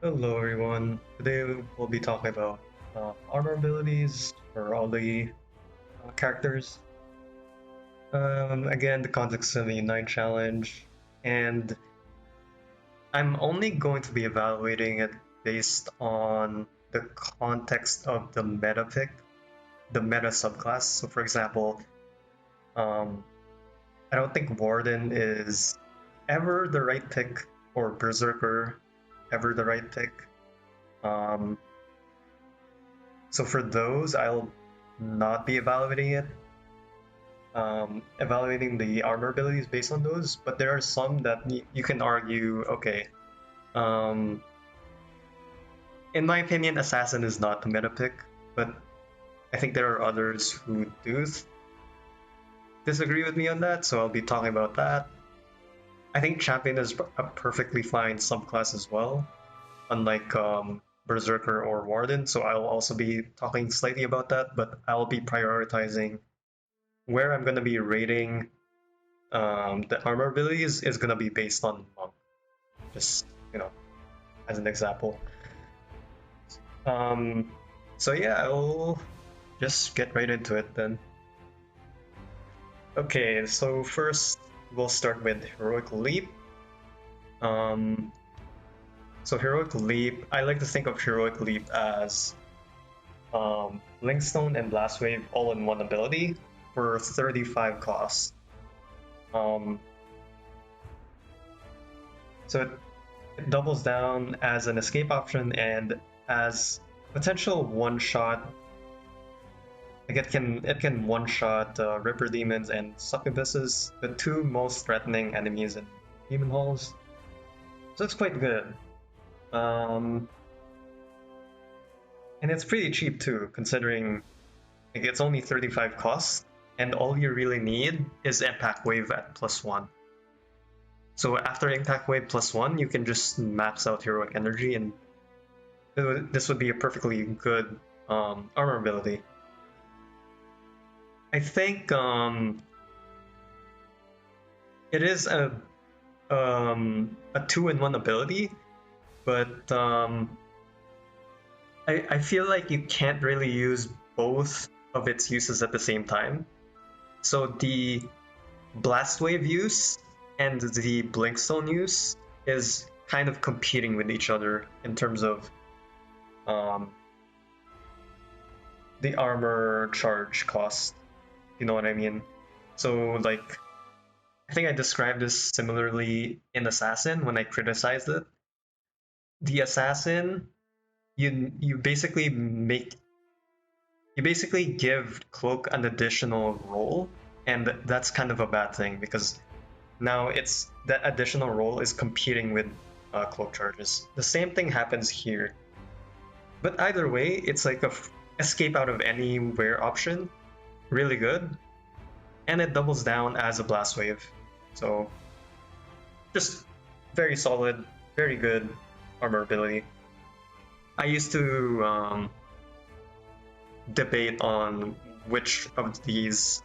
Hello everyone. Today we'll be talking about armor abilities for all the characters. Again, the context of the Unite Challenge, and I'm only going to be evaluating it based on the context of the meta pick, the meta subclass. So, for example, um, I don't think Warden is ever the right pick, or Berserker ever the right pick. Um, So for those, I'll not be evaluating it, evaluating the armor abilities based on those. But there are some that you can argue, okay, um, in my opinion, Assassin is not the meta pick, but I think there are others who do disagree with me on that, so I'll be talking about that. I think Champion is a perfectly fine subclass as well, unlike Berserker or Warden, so I'll also be talking slightly about that, but I'll be prioritizing where I'm going to be rating the armor abilities is going to be based on monk, just as an example. Um, so yeah, I'll just get right into it then. Okay, so first we'll start with Heroic Leap. Um, so Heroic Leap, I like to think of Heroic Leap as Linkstone and Blast Wave all in one ability for 35 cost. Um, so it doubles down as an escape option and as potential one shot. Like it can one shot Ripper Demons and Succubuses, the two most threatening enemies in Demon Halls. So it's quite good. Um, and it's pretty cheap too, considering like, it's only 35 costs, and all you really need is Impact Wave at +1. So after Impact Wave +1, you can just max out Heroic Energy, and this would be a perfectly good armor ability. I think it is a two-in-one ability, but I feel like you can't really use both of its uses at the same time. So the Blast Wave use and the Blinkstone use is kind of competing with each other in terms of um, the armor charge cost. You know what I mean? So like, I think I described this similarly in Assassin when I criticized it. The Assassin, you basically give Cloak an additional role, and that's kind of a bad thing because now it's that additional role is competing with Cloak charges. The same thing happens here, but either way, it's like a escape out of anywhere option, really good, and it doubles down as a Blast Wave. So just very solid, very good armor ability. I used to debate on which of these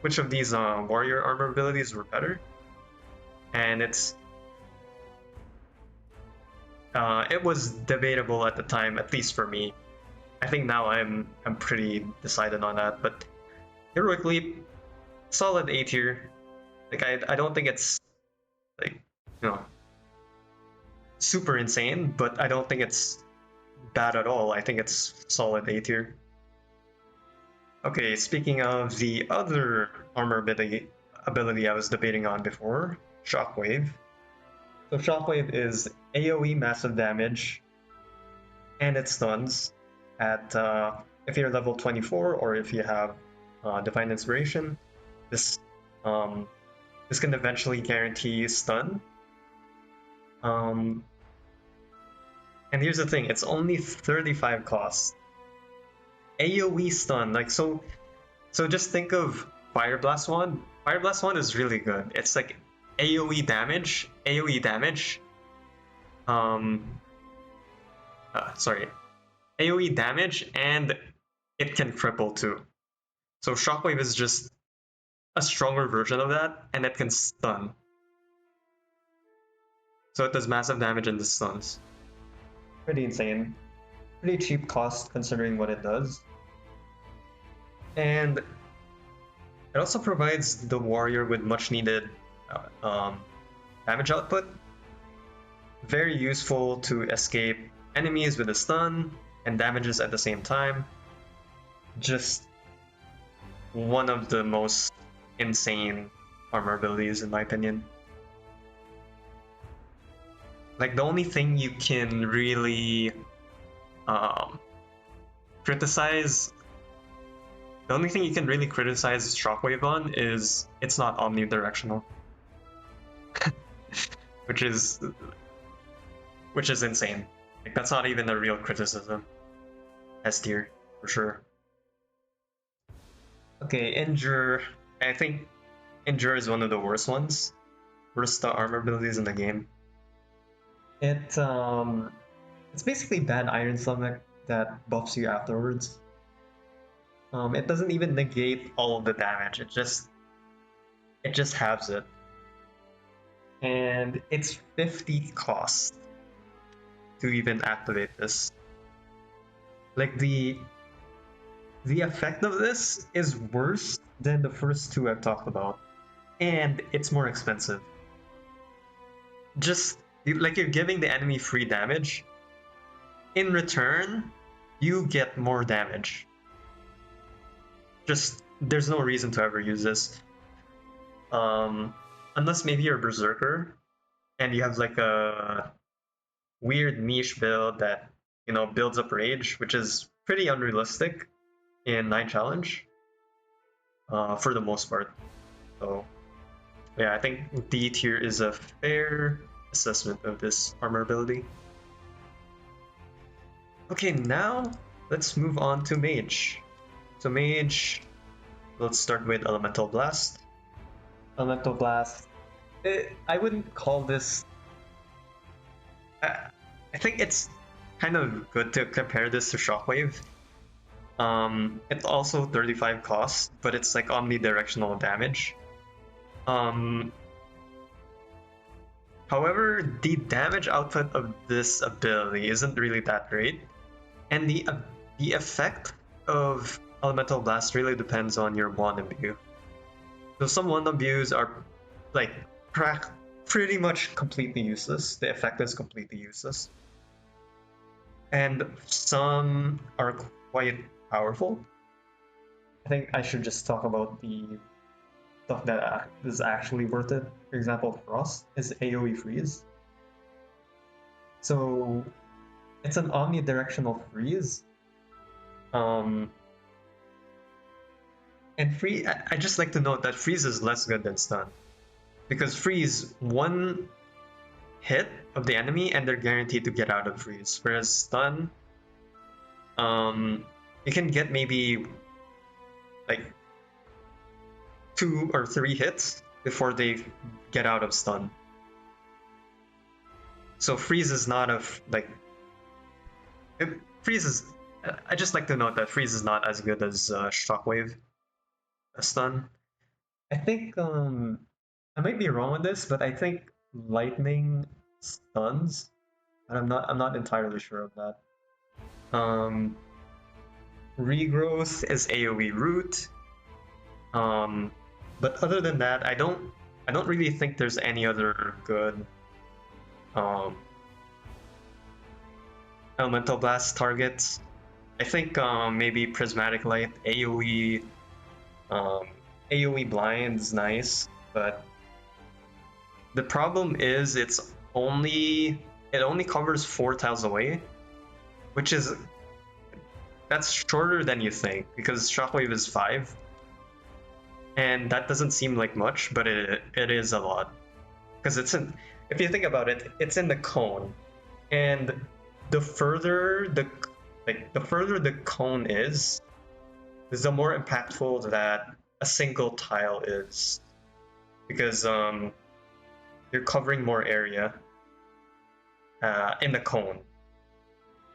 warrior armor abilities were better, and it was debatable at the time, at least for me. I think now I'm pretty decided on that, but Heroic Leap, solid A tier. Like I don't think it's like super insane, but I don't think it's bad at all. I think it's solid A tier. Okay, speaking of the other armor ability I was debating on before, Shockwave. So Shockwave is AoE massive damage, and it stuns at if you're level 24 or if you have Divine Inspiration. This this can eventually guarantee stun. And here's the thing: it's only 35 cost. AoE stun, like so. So just think of Fire Blast Wand. Fire Blast Wand is really good. It's like AoE damage, um, sorry, AoE damage, and it can cripple too. So Shockwave is just a stronger version of that, and it can stun. So it does massive damage in the stuns. Pretty insane. Pretty cheap cost considering what it does. And it also provides the warrior with much needed damage output. Very useful to escape enemies with a stun and damages at the same time. Just one of the most insane armor abilities in my opinion. Like the only thing you can really criticize Shockwave on is it's not omnidirectional. which is insane. Like that's not even a real criticism. S tier, for sure. Okay, Injure. I think Injure is one of the worst ones. Worst armor abilities in the game. It's basically bad Iron Stomach that buffs you afterwards. It doesn't even negate all of the damage. It just halves it. And it's 50 cost to even activate this. Like the effect of this is worse than the first two I've talked about, and it's more expensive. Just like you're giving the enemy free damage. In return, you get more damage. Just there's no reason to ever use this. Unless maybe you're a berserker and you have like a weird niche build that builds up rage, which is pretty unrealistic in 9 challenge for the most part. So yeah, I think D tier is a fair assessment of this armor ability. Okay, now let's move on to Mage. So Mage, let's start with Elemental Blast. Elemental Blast, I wouldn't call this... I think it's kind of good to compare this to Shockwave. It's also 35 cost, but it's like omnidirectional damage. However, the damage output of this ability isn't really that great, and the effect of Elemental Blast really depends on your wand imbue. So some wand imbues are like pretty much completely useless. The effect is completely useless, and some are quite powerful. I think I should just talk about the stuff that is actually worth it. For example, Frost is AoE freeze. So it's an omnidirectional freeze. And I just like to note that freeze is less good than stun. Because freeze, one hit of the enemy and they're guaranteed to get out of freeze. Whereas stun, you can get maybe like 2 or 3 hits before they get out of stun. So freeze is not I just like to note that freeze is not as good as Shockwave, a stun. I think I might be wrong on this, but I think lightning stuns, and I'm not entirely sure of that. Regrowth is AoE root. But other than that, I don't really think there's any other good Elemental Blast targets. I think maybe Prismatic Light, AoE Blind is nice, but the problem is it only covers 4 tiles away, which is that's shorter than you think because Shockwave is 5. And that doesn't seem like much, but it is a lot. Because if you think about it, it's in the cone. And the further the cone is the more impactful that a single tile is. Because you're covering more area in the cone.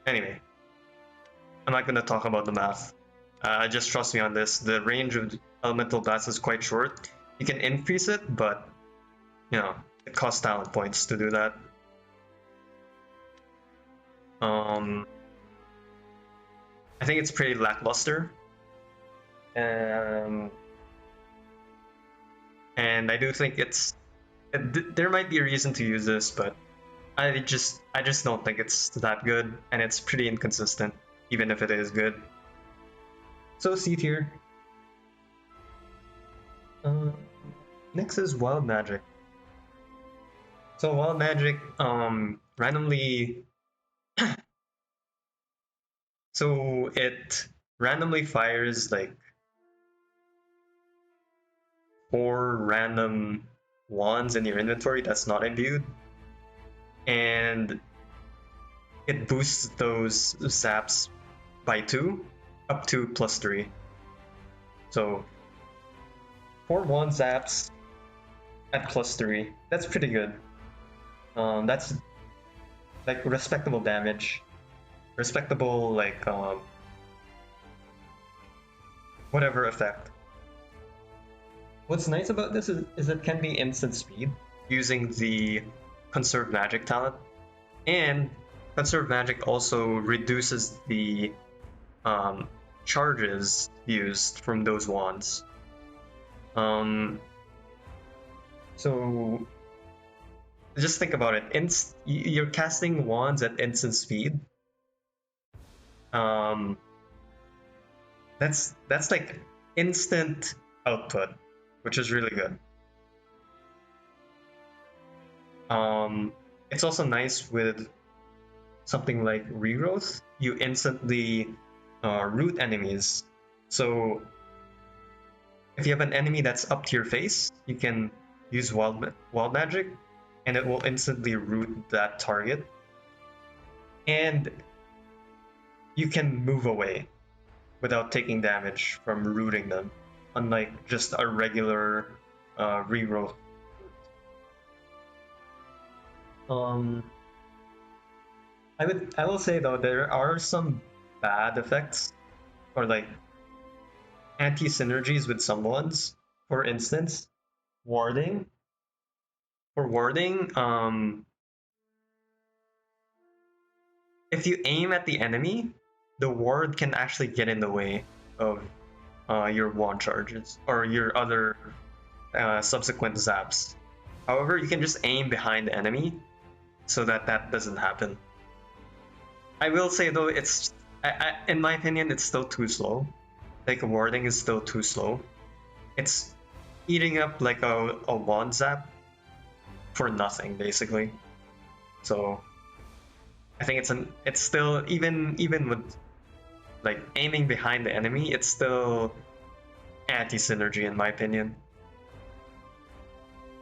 Anyway, I'm not going to talk about the math. Just trust me on this. The range of Elemental Blast is quite short. You can increase it, but it costs talent points to do that. I think it's pretty lackluster. And I do think there might be a reason to use this, but I just don't think it's that good, and it's pretty inconsistent, even if it is good. So C tier. Next is Wild Magic. So Wild Magic randomly so it randomly fires like 4 random wands in your inventory that's not imbued, and it boosts those zaps by 2 up to +3. So 4 wand zaps at +3. That's pretty good. That's like respectable damage. Respectable like whatever effect. What's nice about this is it can be instant speed using the Conserve Magic talent, and Conserve Magic also reduces the charges used from those wands. So just think about it. You're casting wands at instant speed. That's like instant output, which is really good. It's also nice with something like Regrowth. You instantly root enemies. So if you have an enemy that's up to your face, you can use Wild Magic, and it will instantly root that target. And you can move away without taking damage from rooting them, unlike just a regular regrowth. I will say though, there are some bad effects or like anti-synergies with some ones. For instance, warding. For warding, if you aim at the enemy, the ward can actually get in the way of your wand charges or your other subsequent zaps. However, you can just aim behind the enemy so that doesn't happen. I will say though, in my opinion, it's still too slow. Like warding is still too slow. It's eating up like a wand zap for nothing basically. So I think it's still even with like aiming behind the enemy, it's still anti-synergy in my opinion.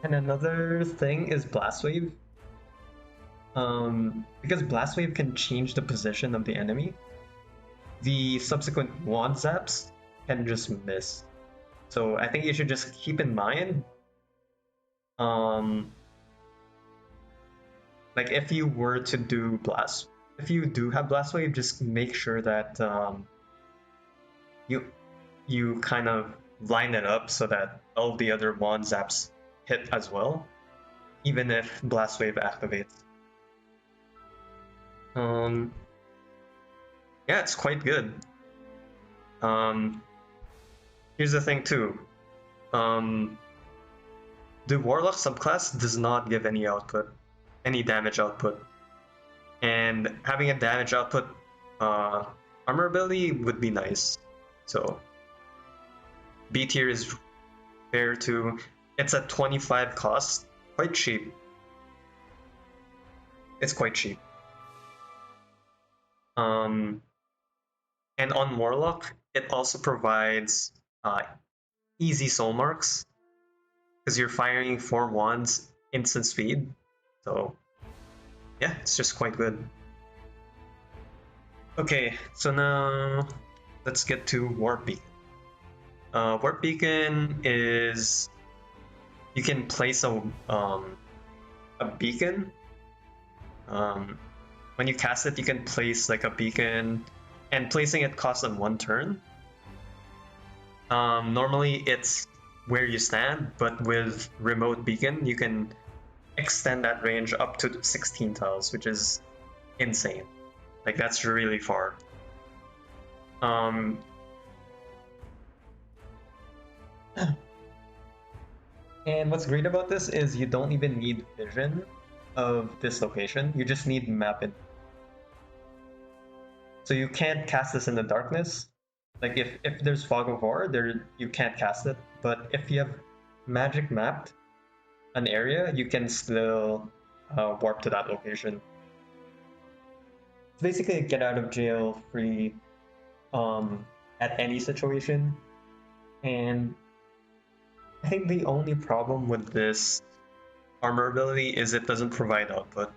And another thing is Blast Wave. Because Blast Wave can change the position of the enemy, the subsequent wand zaps can just miss. So I think you should just keep in mind, like if you were to do if you do have Blast Wave, just make sure that you kind of line it up so that all the other wand zaps hit as well, even if Blast Wave activates. Yeah, it's quite good. Here's the thing too. The Warlock subclass does not give any damage output. And having a damage output armor ability would be nice. So B tier is fair too. It's at 25 cost, quite cheap. It's quite cheap. And on Warlock, it also provides easy soul marks because you're firing 4 wands instant speed. So yeah, it's just quite good. Okay, so now let's get to Warp Beacon. Warp Beacon is you can place a beacon. When you cast it, you can place like a beacon, and placing it costs on 1 turn. Normally it's where you stand, but with Remote Beacon, you can extend that range up to 16 tiles, which is insane. Like that's really far. Um, and what's great about this is you don't even need vision of this location. You just need map it. So you can't cast this in the darkness. Like if there's fog of war, there you can't cast it. But if you have magic mapped an area, you can still warp to that location. It's basically a get out of jail free at any situation. And I think the only problem with this armor ability is it doesn't provide output.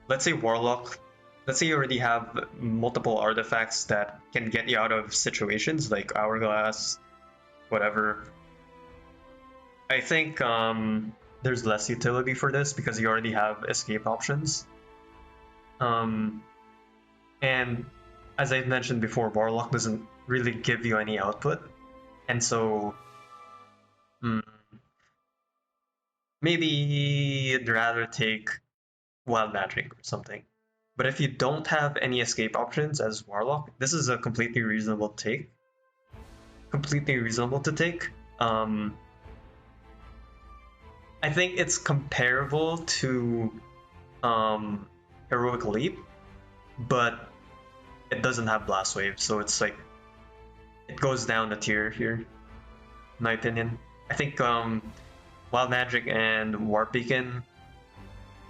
Let's say Warlock. Let's say you already have multiple artifacts that can get you out of situations like Hourglass, whatever. I think there's less utility for this because you already have escape options. And as I mentioned before, Warlock doesn't really give you any output, and so maybe you'd rather take Wild Magic or something. But if you don't have any escape options as Warlock, this is a completely reasonable take. Completely reasonable to take. I think it's comparable to Heroic Leap, but it doesn't have Blast Wave, so it's like it goes down a tier here, in my opinion. I think Wild Magic and Warp Beacon,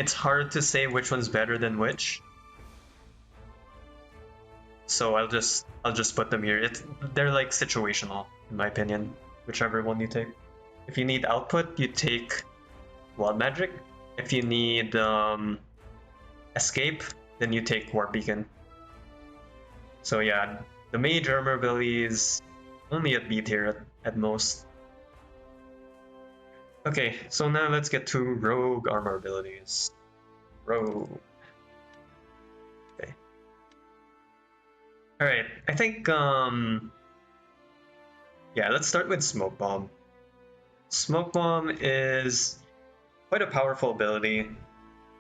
it's hard to say which one's better than which. So I'll just put them here. They're like situational, in my opinion, whichever one you take. If you need output, you take Wild Magic. If you need escape, then you take Warp Beacon. So yeah, the mage armor ability is only at B tier at most. Okay, so now let's get to rogue armor abilities. Rogue. Okay. Alright, I think yeah, let's start with Smoke Bomb. Smoke Bomb is quite a powerful ability.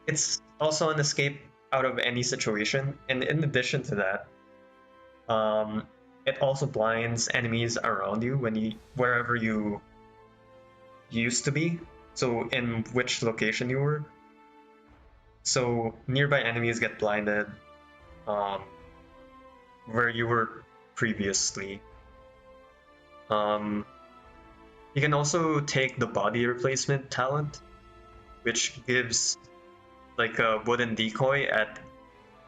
It's also an escape out of any situation, and in addition to that, it also blinds enemies around you wherever you used to be. So in which location you were. So nearby enemies get blinded where you were previously. You can also take the body replacement talent, which gives like a wooden decoy at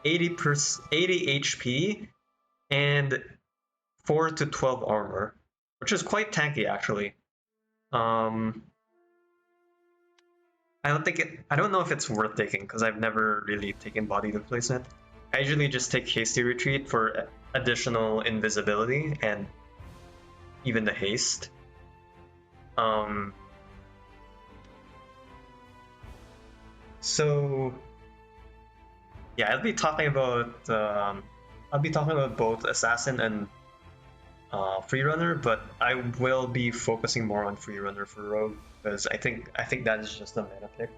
80 HP and 4 to 12 armor, which is quite tanky actually. I don't know if it's worth taking because I've never really taken body replacement. I usually just take hasty retreat for additional invisibility and even the haste. So yeah, I'll be talking about both assassin and freerunner, but I will be focusing more on freerunner for rogue because I think that is just a meta pick.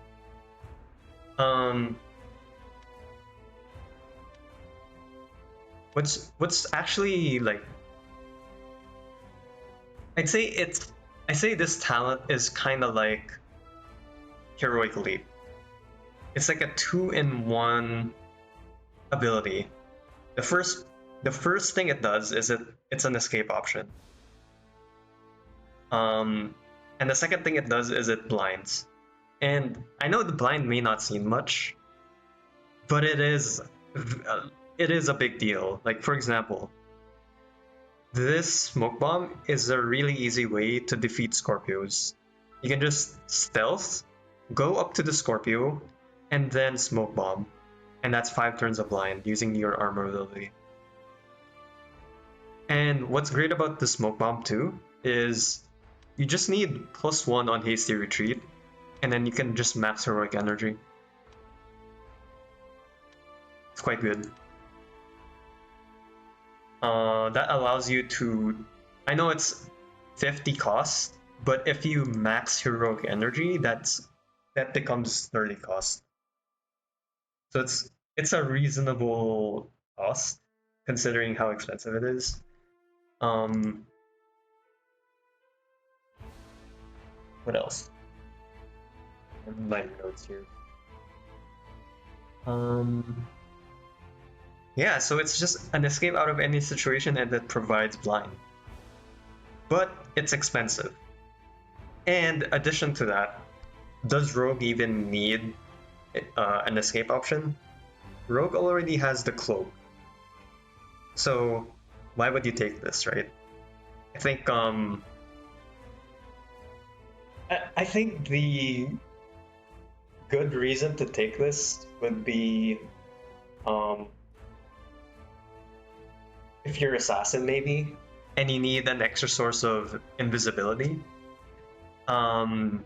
What's actually like? I say this talent is kind of like Heroic Leap. It's like a 2-in-1 ability. The first thing it does is it's an escape option. And the second thing it does is it blinds. And I know the blind may not seem much, but it is a big deal. Like for example, this smoke bomb is a really easy way to defeat Scorpios. You can just stealth, go up to the Scorpio, and then smoke bomb. And that's 5 turns of blind using your armor ability. And what's great about the smoke bomb too is you just need +1 on hasty retreat, and then you can just max heroic energy. It's quite good. That allows you to, I know it's 50 cost, but if you max heroic energy, that becomes 30 cost. So it's a reasonable cost considering how expensive it is. Um, what else? My notes here. Yeah, so it's just an escape out of any situation and that provides blind. But it's expensive. And addition to that, does Rogue even need an escape option? Rogue already has the cloak. So why would you take this, right? I think I think the good reason to take this would be um if you're assassin maybe and you need an extra source of invisibility. Um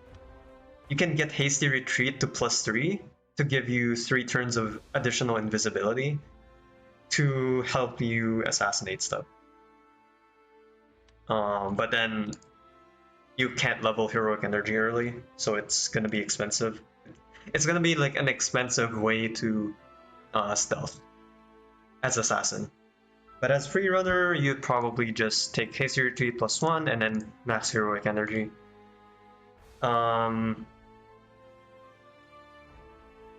you can get hasty retreat to +3 to give you 3 turns of additional invisibility to help you assassinate stuff. But then you can't level heroic energy early, so it's gonna be expensive. It's gonna be like an expensive way to stealth as assassin. But as free runner, you'd probably just take hasty retreat +1 and then max heroic energy.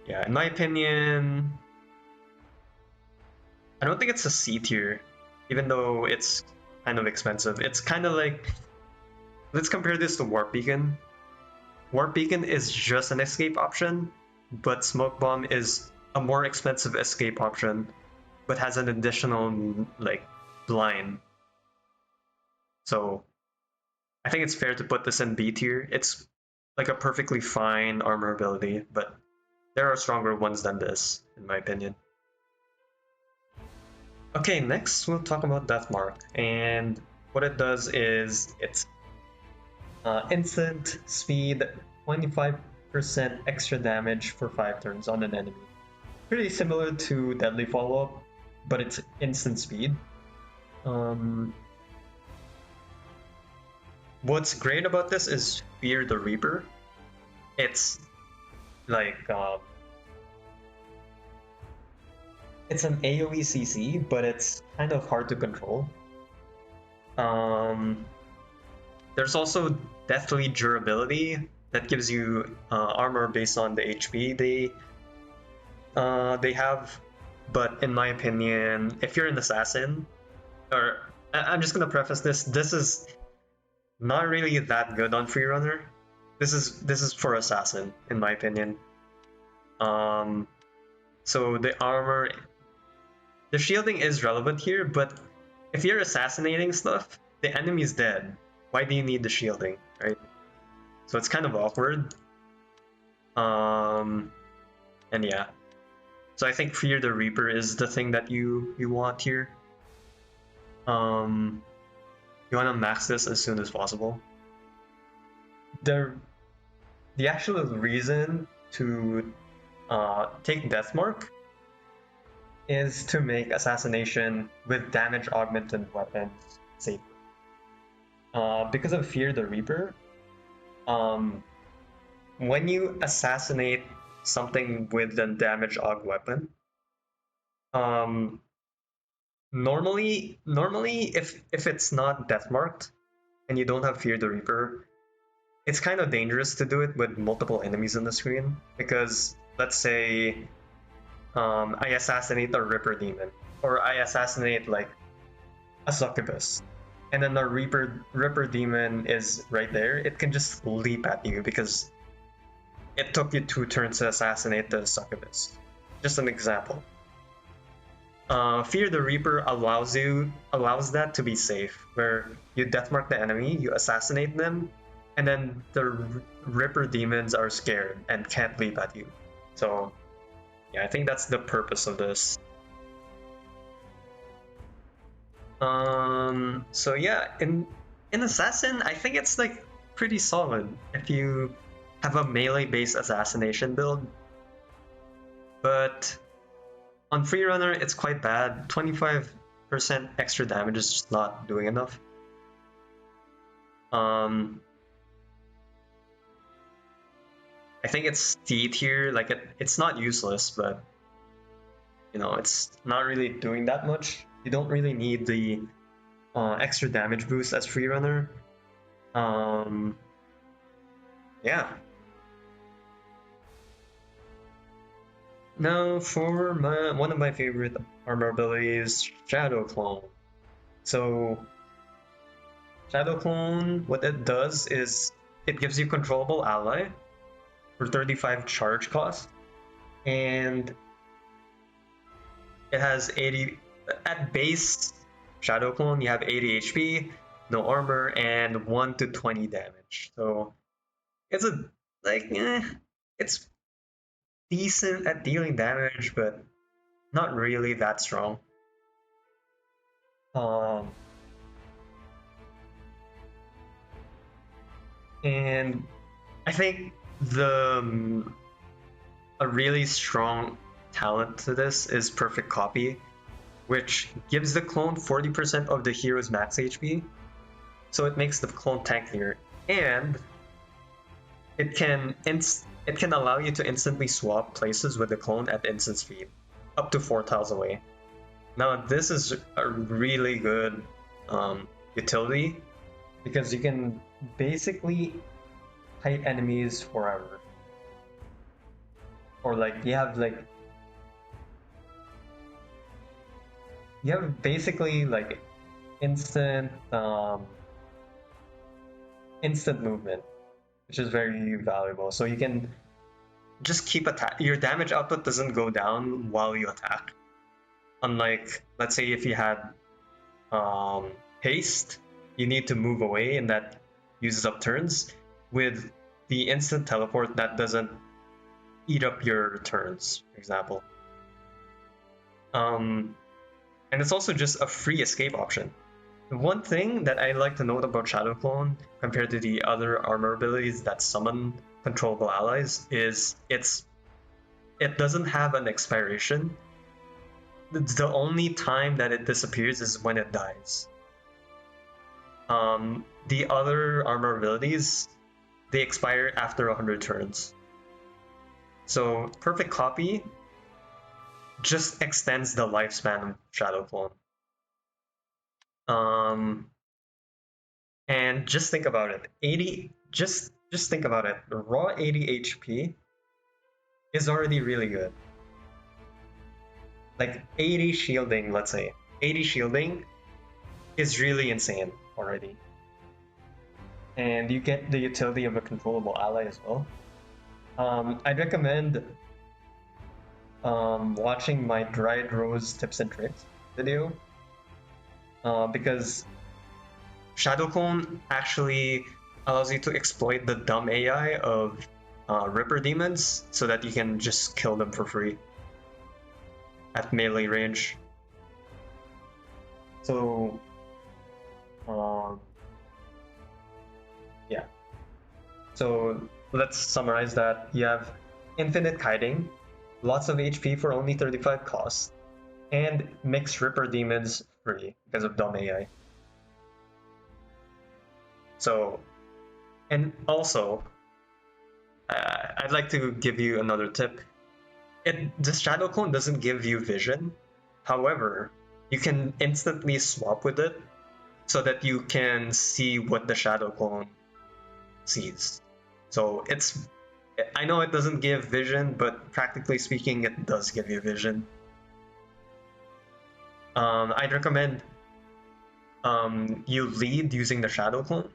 Yeah, in my opinion, I don't think it's a C tier, even though it's kind of expensive. It's kind of like, let's compare this to Warp Beacon. Warp Beacon is just an escape option, but Smoke Bomb is a more expensive escape option, but has an additional like blind. So I think it's fair to put this in B tier. It's like a perfectly fine armor ability, but there are stronger ones than this, in my opinion. Okay, next we'll talk about Deathmark, and what it does is it's instant speed, 25% extra damage for 5 turns on an enemy. Pretty similar to Deadly Follow-Up, but it's instant speed. What's great about this is Fear the Reaper. It's like it's an AoE CC, but it's kind of hard to control. There's also Deathly Durability that gives you armor based on the HP they have. But in my opinion, if you're an assassin, or I'm just gonna preface this, this is not really that good on free runner. This is for assassin, in my opinion. So the armor, the shielding is relevant here, but if you're assassinating stuff, the enemy's dead. Why do you need the shielding, right? So it's kind of awkward. And yeah. So I think Fear the Reaper is the thing that you want here. You want to max this as soon as possible. The actual reason to take Deathmark is to make assassination with damage augmented weapons safer. Because of Fear the Reaper, when you assassinate something with a damage aug weapon, normally if it's not death marked and you don't have Fear the Reaper, it's kind of dangerous to do it with multiple enemies on the screen, because let's say I assassinate a Ripper demon, or I assassinate like a succubus, and then the Ripper demon is right there. It can just leap at you because it took you 2 turns to assassinate the succubus. Just an example. Fear the Reaper allows that to be safe, where you deathmark the enemy, you assassinate them, and then the Ripper demons are scared and can't leap at you. So yeah, I think that's the purpose of this. So yeah, in Assassin, I think it's like pretty solid if you have a melee-based assassination build. But on free runner, it's quite bad. 25% extra damage is just not doing enough. I think it's C tier. Like it's not useless, but it's not really doing that much. You don't really need the extra damage boost as free runner. Yeah. Now for one of my favorite armor abilities, Shadow Clone. So Shadow Clone, what it does is it gives you controllable ally for 35 charge cost, and it has 80 at base. Shadow Clone, you have 80 HP, no armor, and 1 to 20 damage. So it's it's decent at dealing damage, but not really that strong. Um, and I think a really strong talent to this is Perfect Copy, which gives the clone 40% of the hero's max HP, so it makes the clone tankier, and it can allow you to instantly swap places with the clone at instant speed, up to 4 tiles away. Now this is a really good utility because you can basically kite enemies forever, or you have basically like instant instant movement, which is very valuable. So you can just keep attack. Your damage output doesn't go down while you attack. Unlike, let's say, if you had haste, you need to move away, and that uses up turns. With the instant teleport, that doesn't eat up your turns, for example. And it's also just a free escape option. One thing that I like to note about Shadow Clone compared to the other armor abilities that summon controllable allies is it doesn't have an expiration. The only time that it disappears is when it dies. The other armor abilities, they expire after 100 turns. So Perfect Copy just extends the lifespan of Shadow Clone. And just think about it. Just think about it. The raw 80 HP is already really good. Like 80 shielding, let's say. 80 shielding is really insane already. And you get the utility of a controllable ally as well. I'd recommend watching my Dried Rose tips and tricks video, because Shadow Clone actually allows you to exploit the dumb AI of Ripper Demons so that you can just kill them for free at melee range. So, yeah. So let's summarize that. You have infinite kiting, lots of HP for only 35 cost, and makes Ripper Demons free because of dumb AI. So, and also, I'd like to give you another tip. The Shadow Clone doesn't give you vision. However, you can instantly swap with it so that you can see what the Shadow Clone sees. So I know it doesn't give vision, but practically speaking, it does give you vision. I'd recommend you lead using the Shadow Clone,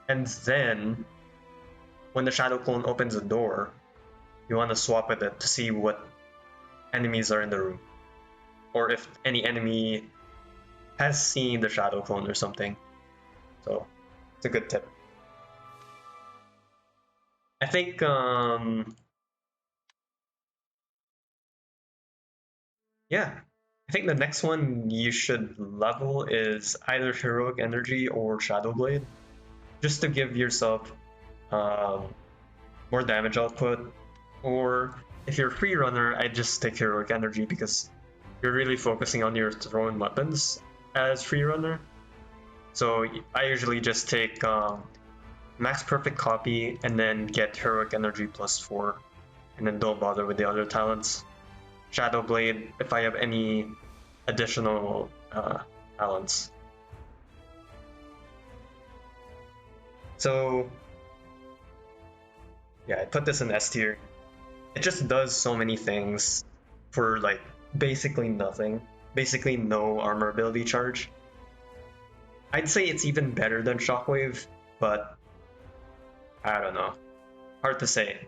and then when the Shadow Clone opens a door, you want to swap with it to see what enemies are in the room, or if any enemy has seen the Shadow Clone or something. So it's a good tip. I think yeah, I think the next one you should level is either Heroic Energy or Shadow Blade, just to give yourself more damage output. Or if you're a free runner, I'd just take Heroic Energy because you're really focusing on your thrown weapons as free runner. So I usually just take Max Perfect Copy and then get Heroic Energy +4, and then don't bother with the other talents. Shadow Blade if I have any additional talents. So yeah, I put this in S tier. It just does so many things for like basically nothing. Basically no armor ability charge. I'd say it's even better than Shockwave, but I don't know. Hard to say.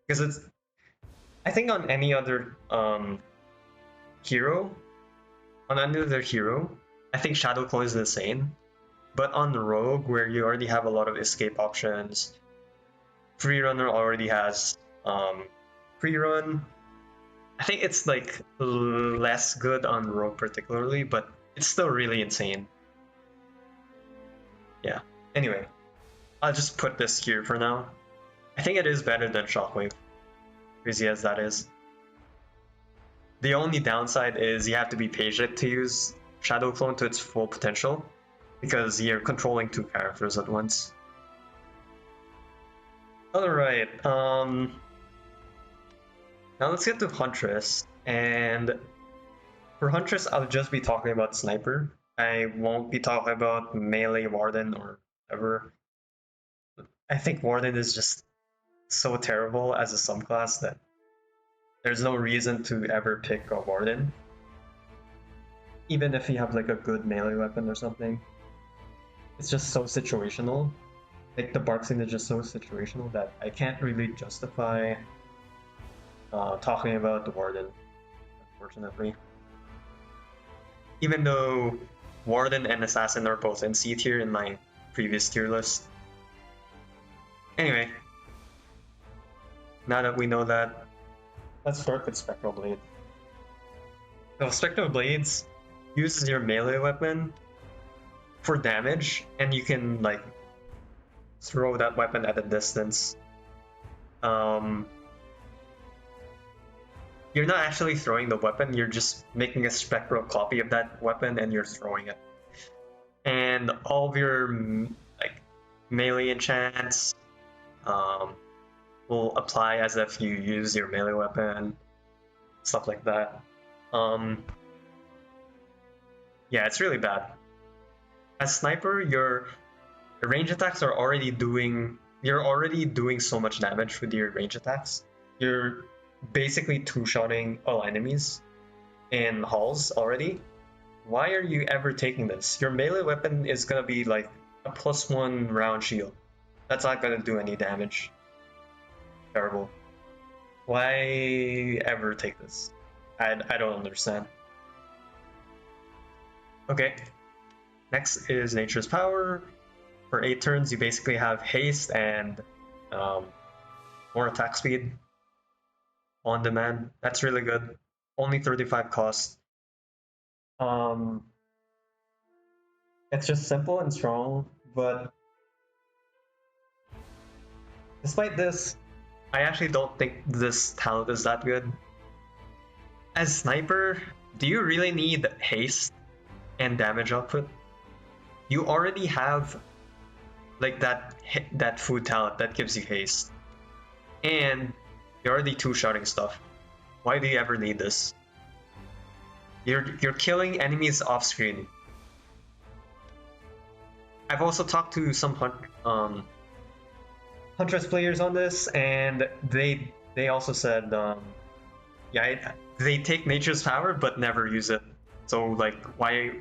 Because it's I think on any other hero, I think Shadow Clone is insane. But on Rogue, where you already have a lot of escape options, Freerunner already has free run. I think it's like less good on Rogue particularly, but it's still really insane. Yeah. Anyway, I'll just put this here for now. I think it is better than Shockwave, crazy as that is. The only downside is you have to be patient to use Shadow Clone to its full potential, because you're controlling two characters at once. Alright, now let's get to Huntress, and for Huntress I'll just be talking about Sniper. I won't be talking about Melee Warden or whatever. I think Warden is just so terrible as a subclass that there's no reason to ever pick a Warden. Even if you have like a good melee weapon or something. It's just so situational. Like the Bark Scene is just so situational that I can't really justify talking about the Warden, unfortunately. Even though Warden and Assassin are both in C tier in my previous tier list. Anyway, now that we know that, let's start with Spectral Blade. So Spectral Blades uses your melee weapon for damage, and you can like throw that weapon at a distance. You're not actually throwing the weapon, you're just making a spectral copy of that weapon and you're throwing it. And all of your like melee enchants will apply as if you use your melee weapon, stuff like that. Yeah, it's really bad. As Sniper, your range attacks are already doing so much damage with your range attacks. You're basically two-shotting all enemies in halls already. Why are you ever taking this? Your melee weapon is gonna be like a +1 round shield. That's not gonna do any damage. Terrible. Why ever take this? I don't understand. Okay. Next is Nature's Power. For 8 turns, you basically have haste and more attack speed on demand. That's really good. Only 35 cost. It's just simple and strong, but despite this, I actually don't think this talent is that good. As Sniper, do you really need haste and damage output? You already have like that food talent that gives you haste, and you're already two-shotting stuff. Why do you ever need this? You're killing enemies off screen. I've also talked to some Huntress players on this, and they also said, yeah, they take Nature's Power but never use it. So like, why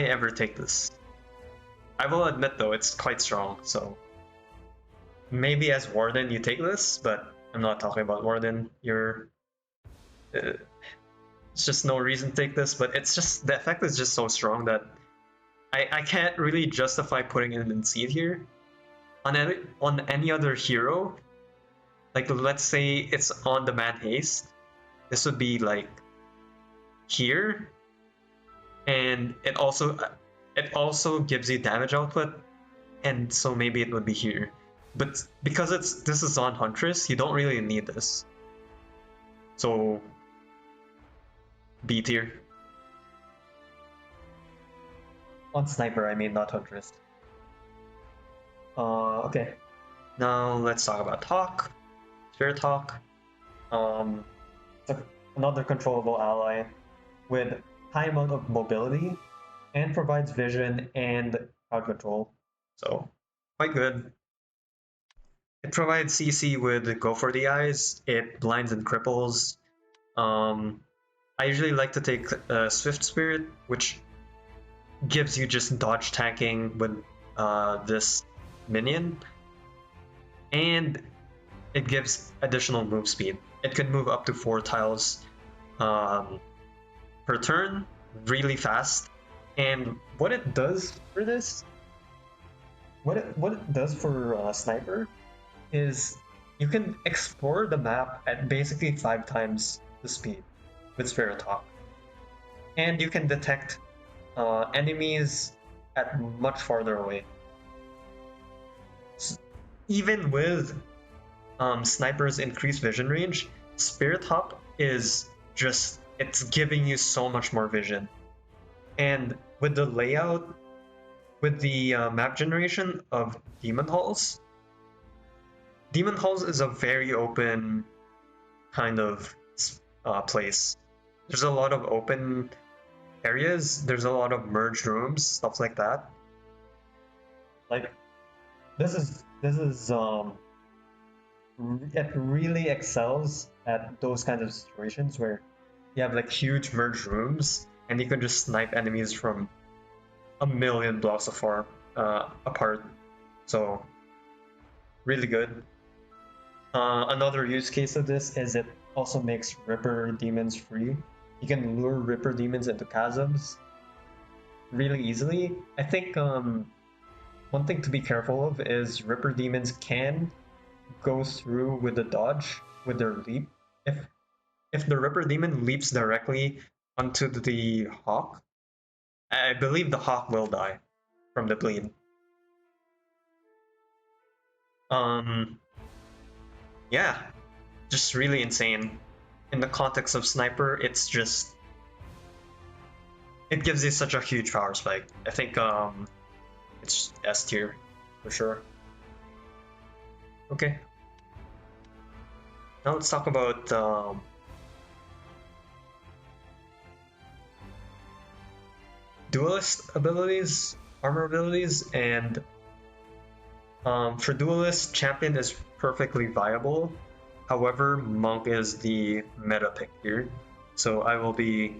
ever take this? I will admit though, it's quite strong. So maybe as Warden you take this, but I'm not talking about Warden. It's just no reason to take this, but it's just the effect is just so strong that I can't really justify putting it in seed here. On any other hero, like let's say it's on demand haste, this would be like here, and it also gives you damage output, and so maybe it would be here. But because this is on Huntress, you don't really need this. So B tier. On Sniper, I mean, not Huntress. Okay. Now let's talk about Hawk. Spirit Hawk. It's another controllable ally with high amount of mobility and provides vision and crowd control. So quite good. It provides CC with Go for the Eyes. It blinds and cripples. I usually like to take Swift Spirit, which gives you just dodge tanking with this minion, and it gives additional move speed. It could move up to 4 tiles per turn, really fast. And what it does for this, what it does for Sniper, is you can explore the map at basically 5 times the speed with Spirit Hawk, and you can detect enemies at much farther away. Even with Sniper's increased vision range, Spirit Hawk is just, it's giving you so much more vision. And with the layout, with the map generation of Demon Halls is a very open kind of place. There's a lot of open areas, there's a lot of merged rooms, stuff like that. Like, this is it really excels at those kinds of situations where you have like huge merged rooms and you can just snipe enemies from a million blocks apart. So really good. Another use case of this is it also makes Ripper demons free. You can lure Ripper demons into chasms really easily. I think one thing to be careful of is Ripper demons can go through with the dodge with their leap. If the Ripper demon leaps directly onto the Hawk, I believe the Hawk will die from the bleed. Yeah, just really insane. In the context of Sniper, it's just, it gives you such a huge power spike. I think it's S tier for sure. Okay. Now let's talk about duelist abilities, armor abilities, and for duelist, champion is perfectly viable. However, monk is the meta pick here, so I will be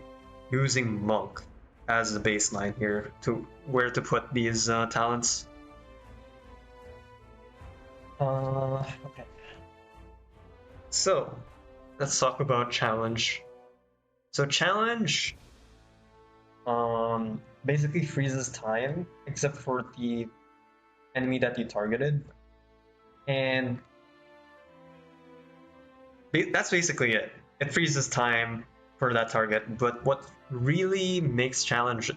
using monk as the baseline here to where to put these talents. Okay. So let's talk about challenge. So challenge basically freezes time except for the enemy that you targeted, and that's basically it. It freezes time for that target. But what really makes challenge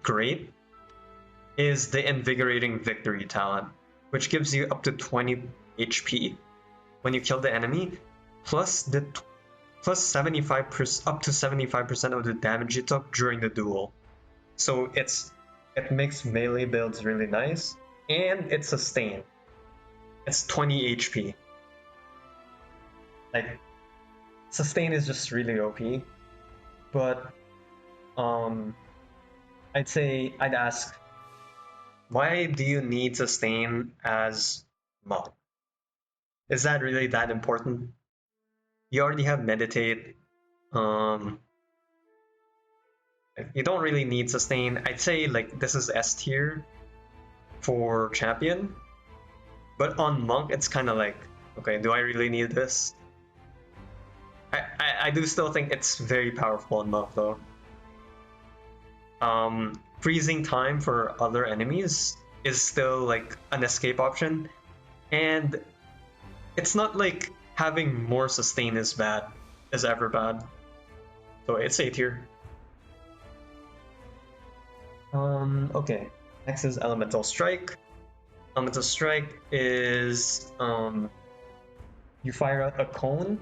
great is the invigorating victory talent, which gives you up to 20 HP when you kill the enemy, plus 75% up to 75% of the damage you took during the duel. So it makes melee builds really nice, and it's sustain. It's 20 HP. Like, sustain is just really OP, but I'd ask, why do you need sustain as monk? Is that really that important? You already have meditate. You don't really need sustain. I'd say like this is S tier for champion, but on monk it's kind of like, okay, do I really need this? I do still think it's very powerful on monk though. Freezing time for other enemies is still like an escape option, and it's not like having more sustain is ever bad. So it's A tier. Okay. Next is Elemental Strike. Elemental Strike is you fire out a cone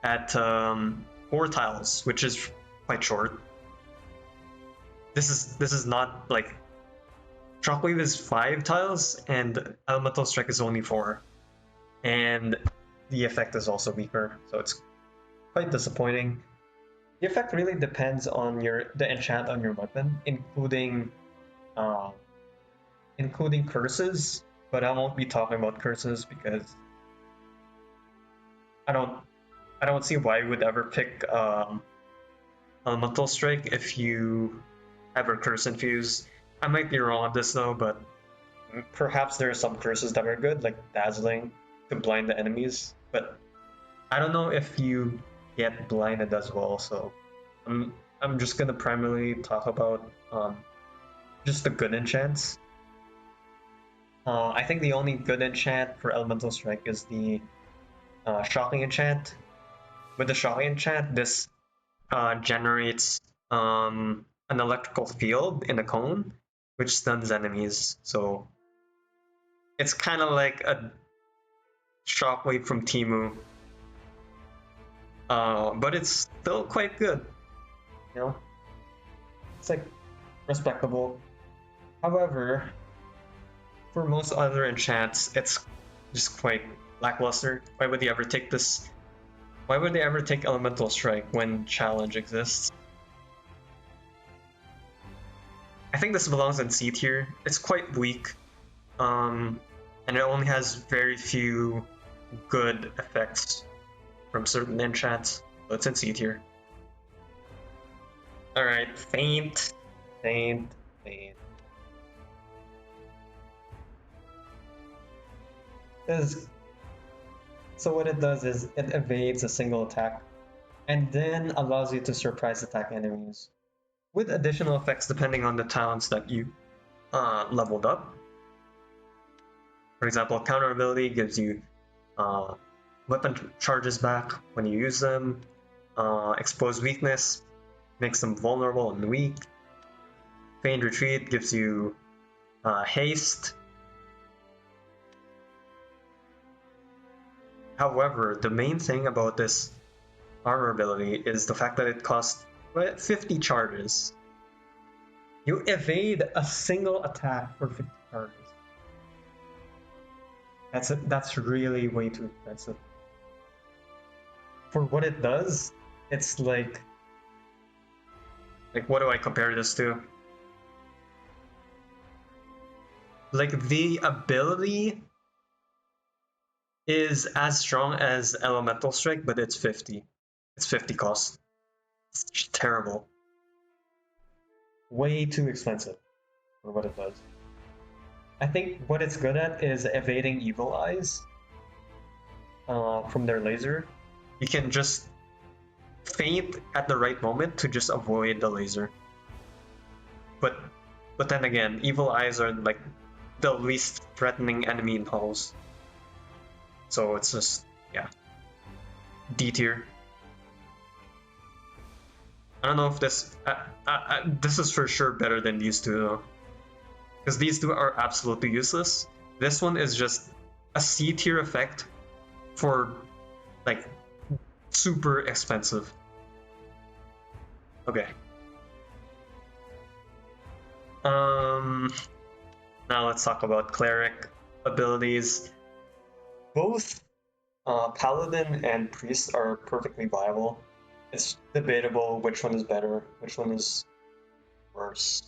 at 4 tiles, which is quite short. This is not like Shockwave is 5 tiles and Elemental Strike is only 4. And the effect is also weaker, so it's quite disappointing. The effect really depends on the enchant on your weapon, uh, including curses. But I won't be talking about curses because I don't I don't see why you would ever pick Elemental Strike if you have a curse infuse. I might be wrong on this though, but perhaps there are some curses that are good, like Dazzling, to blind the enemies. But I don't know if you get blinded as well, so I'm just gonna primarily talk about just the good enchants. I think the only good enchant for Elemental Strike is the Shocking enchant. With the Shocking enchant, this generates an electrical field in a cone, which stuns enemies. So it's kind of like a Shockwave from Timu, but it's still quite good. You know, it's like respectable. However, for most other enchants, it's just quite lackluster. Why would they ever take this? Why would they ever take Elemental Strike when challenge exists? I think this belongs in C tier. It's quite weak, and it only has very few good effects from certain enchants, so it's in C tier. Alright, Faint. So what it does is it evades a single attack and then allows you to surprise attack enemies with additional effects depending on the talents that you leveled up. For example, counter ability gives you weapon charges back when you use them. Exposed weakness makes them vulnerable and weak. Feigned retreat gives you haste. However, the main thing about this armor ability is the fact that it costs 50 charges. You evade a single attack for 50 charges. That's really way too expensive. For what it does, it's like what do I compare this to? Like the ability is as strong as Elemental Strike, but it's 50. It's 50 cost. It's terrible. Way too expensive for what it does. I think what it's good at is evading Evil Eyes from their laser. You can just feint at the right moment to just avoid the laser. But then again, Evil Eyes are like the least threatening enemy in halls. So it's just, yeah, D tier. I don't know if this this is for sure better than these two though, because these two are absolutely useless. This one is just a C tier effect for like super expensive. Okay. Now let's talk about cleric abilities. Both Paladin and Priest are perfectly viable. It's debatable which one is better, which one is worse.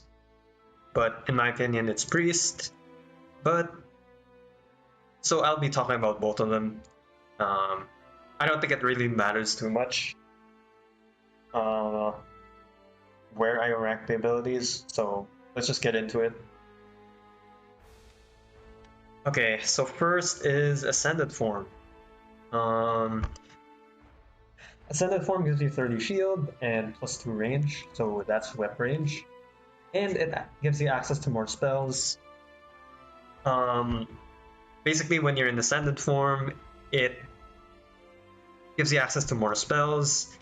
But in my opinion, it's Priest. But so I'll be talking about both of them. I don't think it really matters too much where I rank the abilities, so let's just get into it. Okay, so first is Ascended Form. Ascended Form gives you 30 shield and plus 2 range, so that's web range. And it gives you access to more spells. Basically, when you're in Ascended Form, it gives you access to more spells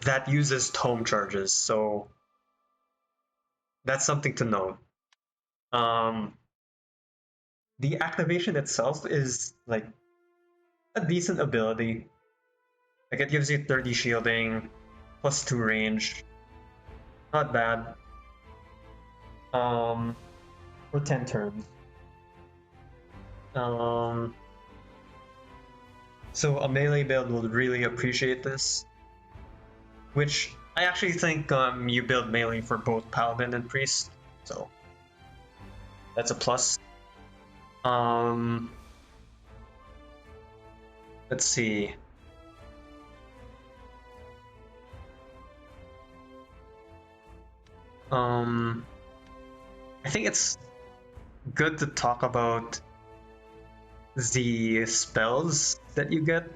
that uses tome charges, so that's something to note. The activation itself is like a decent ability. Like it gives you 30 shielding, plus 2 range. Not bad. For 10 turns. So a melee build would really appreciate this, which I actually think you build melee for both paladin and priest, so that's a plus. Let's see. I think it's good to talk about the spells that you get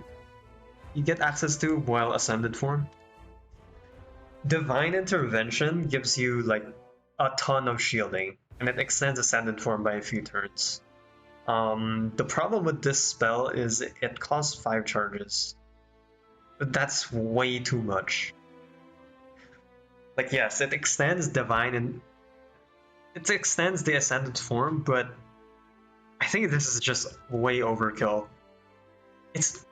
access to while Ascended form. Divine Intervention gives you like a ton of shielding, and it extends Ascended form by a few turns. The problem with this spell is it costs 5 charges. That's way too much. Like, yes, it extends Divine and it extends the Ascended form, but I think this is just way overkill. It's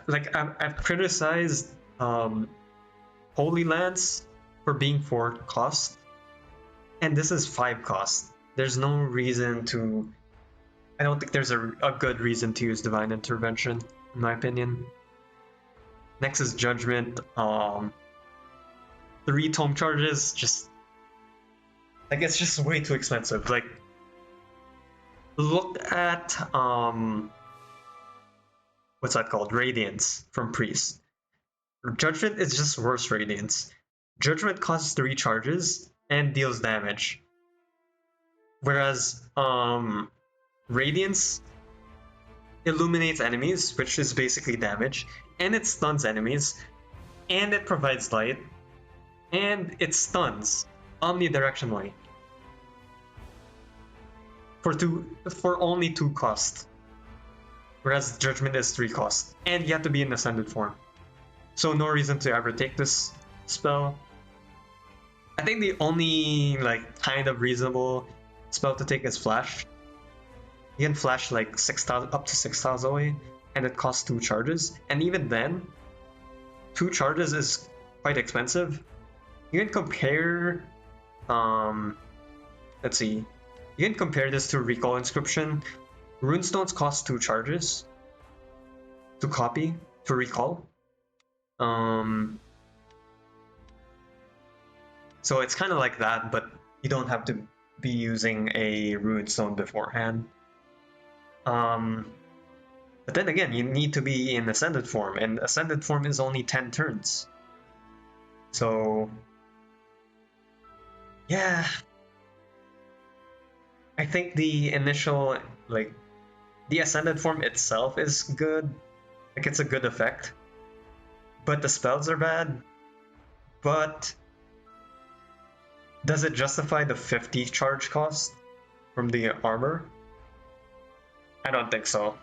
like I've criticized Holy Lance for being 4 cost, and this is 5 cost. There's no reason to. I don't think there's a good reason to use Divine Intervention, in my opinion. Next is Judgment. 3 tome charges, just like it's just way too expensive. Like, look at what's that called? Radiance from Priest. Judgment is just worse Radiance. Judgment costs 3 charges and deals damage, whereas Radiance illuminates enemies, which is basically damage, and it stuns enemies, and it provides light, and it stuns omnidirectionally for only 2 cost, whereas Judgment is 3 cost, and you have to be in Ascended form. So no reason to ever take this spell. I think the only like kind of reasonable spell to take is Flash. You can flash like 6,000 up to 6,000 away, and it costs 2 charges. And even then, 2 charges is quite expensive. You can compare, let's see, you can compare this to Recall Inscription. Runestones cost 2 charges to copy, to recall. So it's kind of like that, but you don't have to be using a Runestone beforehand. But then again, you need to be in Ascended form, and Ascended form is only 10 turns. So, yeah. I think the initial, like, the Ascended form itself is good. Like, it's a good effect. But the spells are bad. But does it justify the 50 charge cost from the armor? I don't think so.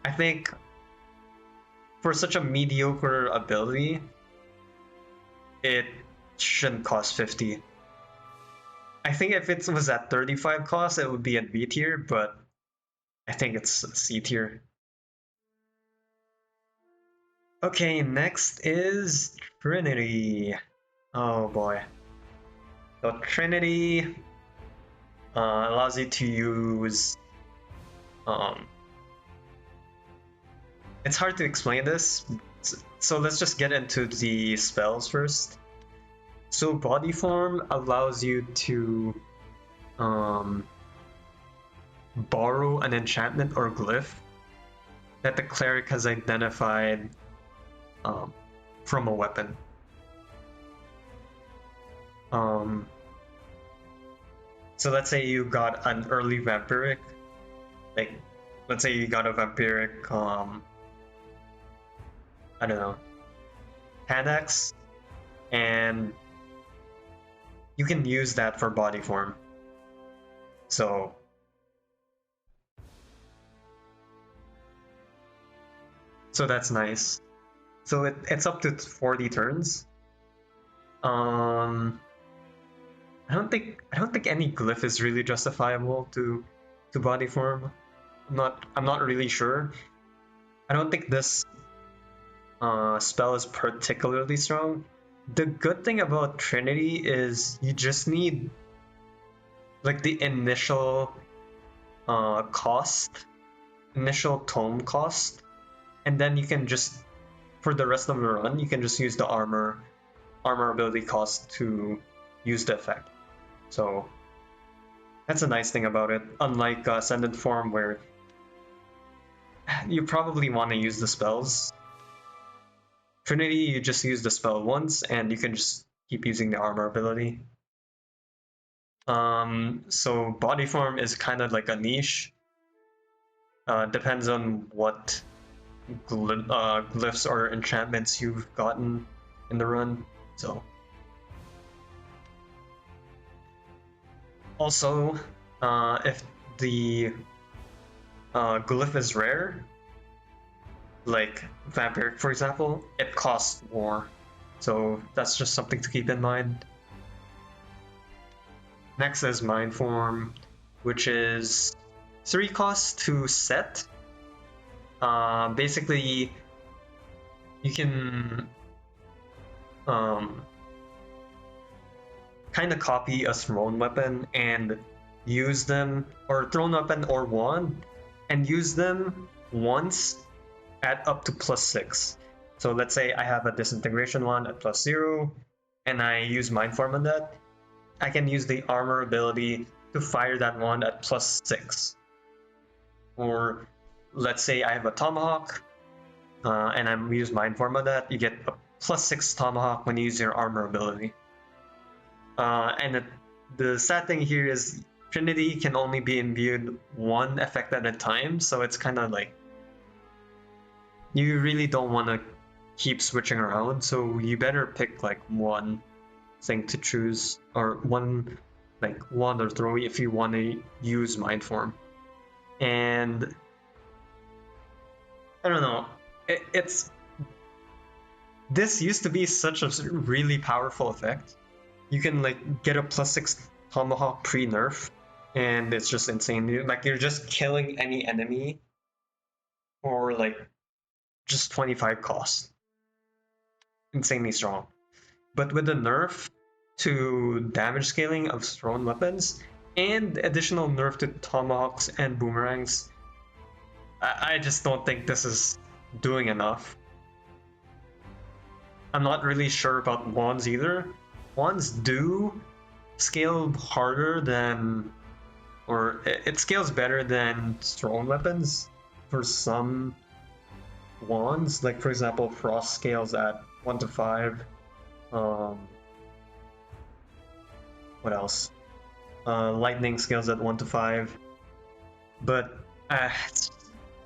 I think for such a mediocre ability, it shouldn't cost 50. I think if it was at 35 cost, it would be at B tier, but I think it's C tier. Okay, next is Trinity. Oh boy. So Trinity allows you to use it's hard to explain this, so let's just get into the spells first. So Body Form allows you to borrow an enchantment or glyph that the cleric has identified from a weapon. So let's say you got an early vampiric, like let's say you got a vampiric I don't know, Panax, and you can use that for Body Form. So that's nice. So it's up to 40 turns. I don't think any glyph is really justifiable to Body Form. I'm not really sure. I don't think this spell is particularly strong. The good thing about Trinity is you just need like the initial initial tome cost, and then you can just, for the rest of the run, you can just use the armor ability cost to use the effect. So that's a nice thing about it, unlike Ascendant Form where you probably want to use the spells. Trinity, you just use the spell once and you can just keep using the armor ability. So body form is kind of like a niche. Depends on what glyphs or enchantments you've gotten in the run. So also, if the glyph is rare, like Vampiric for example, it costs more. So that's just something to keep in mind. Next is Mind Form, which is 3 costs to set. Basically, you can kind of copy a thrown weapon and use them, or thrown weapon or wand, and use them once at up to +6. So let's say I have a Disintegration wand at +0, and I use Mind Form on that. I can use the armor ability to fire that wand at +6. Or let's say I have a Tomahawk, and I'm use Mind Form on that. You get a +6 Tomahawk when you use your armor ability. And the sad thing here is Trinity can only be imbued one effect at a time, so it's kind of like you really don't want to keep switching around, so you better pick like one thing to choose, or one like wand or throw if you want to use Mind Form. And I don't know, it's this used to be such a really powerful effect. You can like get a +6 Tomahawk pre-nerf, and it's just insane. Like you're just killing any enemy for like just 25 cost. Insanely strong. But with the nerf to damage scaling of thrown weapons and additional nerf to tomahawks and boomerangs, I just don't think this is doing enough. I'm not really sure about wands either. Wands do scale harder than, or it scales better than thrown weapons for some wands. Like for example, Frost scales at 1 to 5. What else? Lightning scales at 1 to 5. But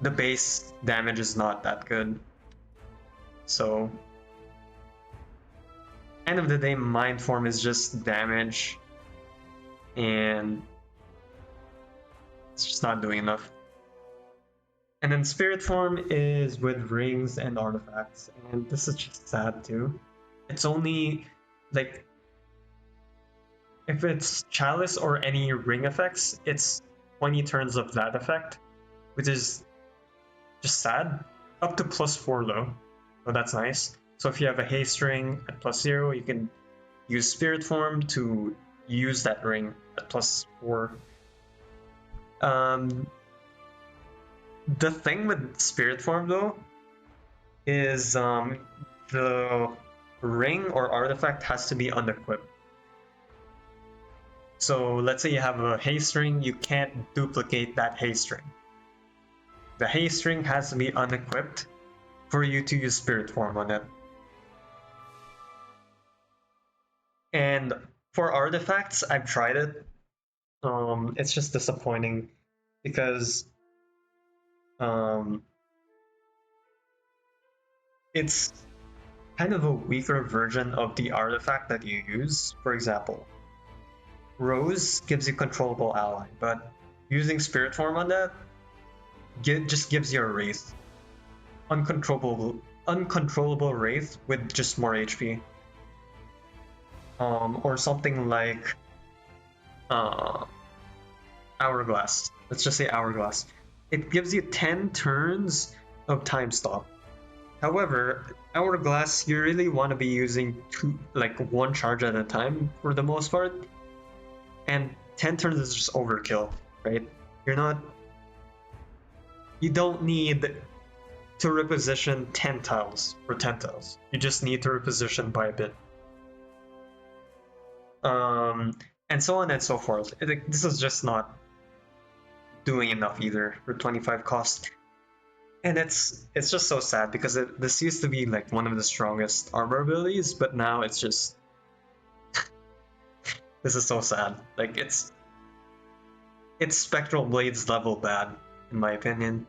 the base damage is not that good. So, end of the day, Mind Form is just damage, and it's just not doing enough. And then Spirit Form is with rings and artifacts, and this is just sad too. It's only like, if it's Chalice or any ring effects, it's 20 turns of that effect, which is just sad. Up to +4 though, so that's nice. So if you have a haste ring at +0, you can use Spirit Form to use that ring at +4. The thing with Spirit Form though is the ring or artifact has to be unequipped. So let's say you have a haste ring, you can't duplicate that haste ring. The haste ring has to be unequipped for you to use Spirit Form on it. And for artifacts, I've tried it. It's just disappointing because it's kind of a weaker version of the artifact that you use. For example, Rose gives you controllable ally, but using Spirit Form on that just gives you a Wraith. Uncontrollable Wraith with just more HP. Or something like Hourglass. Let's just say Hourglass. It gives you 10 turns of time stop. However, Hourglass, you really want to be using one charge at a time for the most part, and 10 turns is just overkill, right? You don't need to reposition 10 tiles for 10 tiles. You just need to reposition by a bit. And so on and so forth. This is just not doing enough either for 25 cost. And it's just so sad because this used to be like one of the strongest armor abilities, but now it's just this is so sad. Like it's Spectral Blades level bad, in my opinion.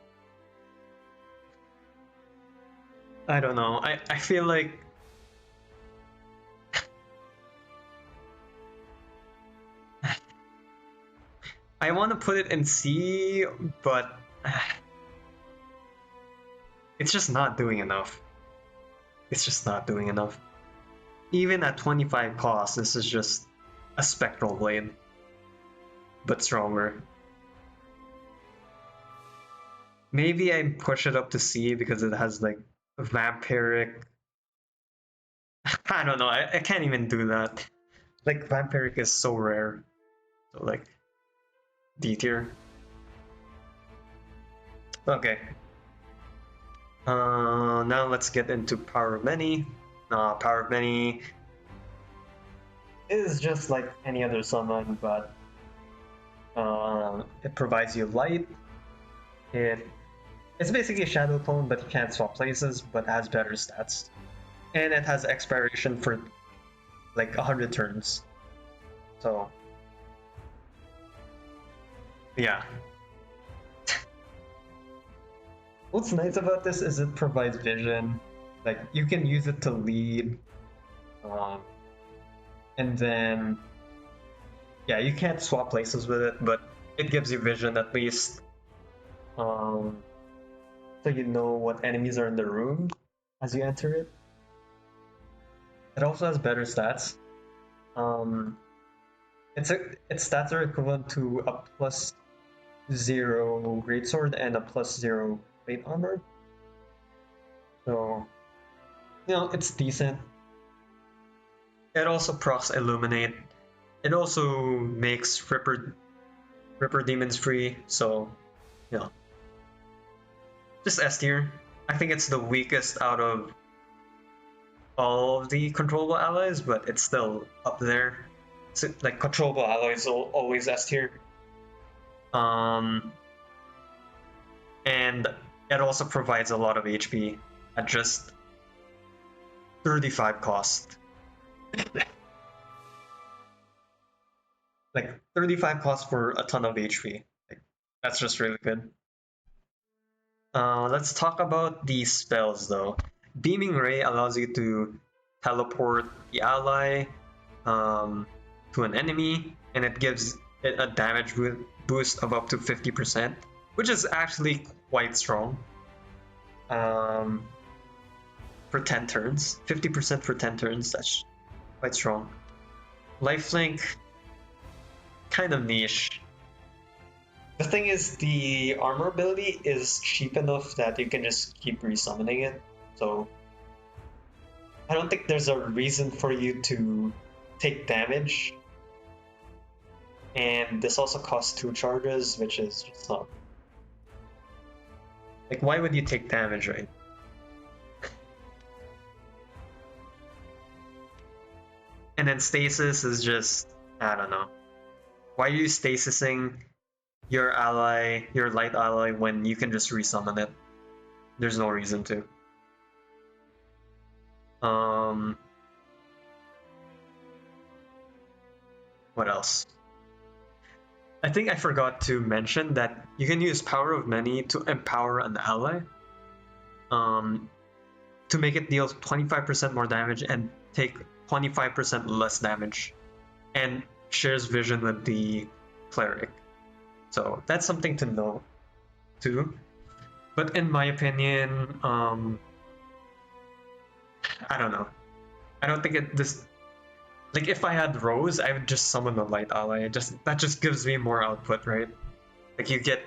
I don't know. I feel like I want to put it in C, but it's just not doing enough. It's just not doing enough. Even at 25 cost, this is just a Spectral Blade, but stronger. Maybe I push it up to C because it has like Vampiric. I don't know. I can't even do that. Like Vampiric is so rare. So like D tier. Okay. Now let's get into Power of Many. Power of Many is just like any other summon, but it provides you light. It's basically a Shadow Clone, but you can't swap places, but has better stats. And it has expiration for like 100 turns. So yeah. What's nice about this is it provides vision. Like you can use it to lead, and then yeah, you can't swap places with it, but it gives you vision at least, so you know what enemies are in the room as you enter it. It also has better stats. Its stats are equivalent to a +0 greatsword and a +0 plate armor. So, you know, it's decent. It also procs Illuminate. It also makes Ripper Demons free, so, you know. Just S tier. I think it's the weakest out of all of the controllable allies, but it's still up there. So, like, controllable allies are always S tier. And it also provides a lot of HP at just 35 cost. Like 35 cost for a ton of HP. Like, that's just really good. Let's talk about the spells though. Beaming Ray allows you to teleport the ally to an enemy, and it gives it a damage boost of up to 50%, which is actually quite strong. For 10 turns, 50% for 10 turns, that's quite strong. Lifelink, kind of niche. The thing is, the armor ability is cheap enough that you can just keep resummoning it, so I don't think there's a reason for you to take damage. And this also costs 2 charges, which is just not... Like, why would you take damage, right? And then stasis is just... I don't know. Why are you stasising your ally, your light ally, when you can just resummon it? There's no reason to. What else? I think I forgot to mention that you can use Power of Many to empower an ally, to make it deal 25% more damage and take 25% less damage, and shares vision with the cleric. So that's something to know too. But in my opinion, I don't know. I don't think this. Like, if I had Rose, I would just summon a light ally. That just gives me more output, right? Like, you get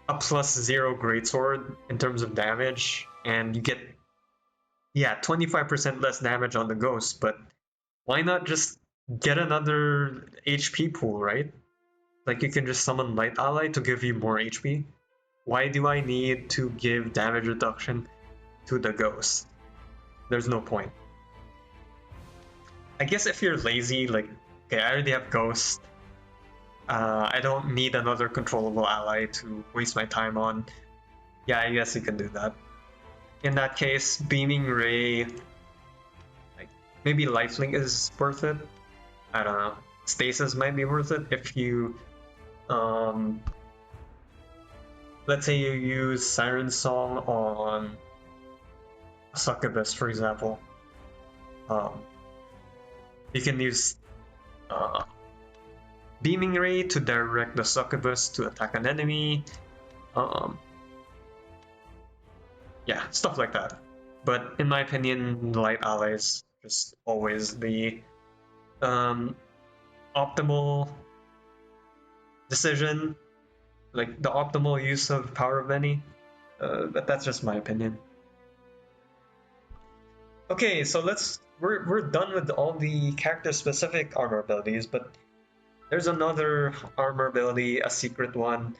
a +0 greatsword in terms of damage, and you get 25% less damage on the ghost. But why not just get another HP pool, right? Like, you can just summon light ally to give you more HP. Why do I need to give damage reduction to the ghost. There's no point. I guess if you're lazy, like, okay, I already have ghost. I don't need another controllable ally to waste my time on. Yeah, I guess you can do that. In that case, Beaming Ray, like, maybe Lifelink is worth it. I don't know. Stasis might be worth it if you, let's say you use Siren Song on Succubus, for example. You can use Beaming Ray to direct the Succubus to attack an enemy. Yeah, stuff like that. But in my opinion, light allies just always the optimal decision, like the optimal use of Power of Any. But that's just my opinion. Okay, so we're done with all the character specific armor abilities, but there's another armor ability, a secret one,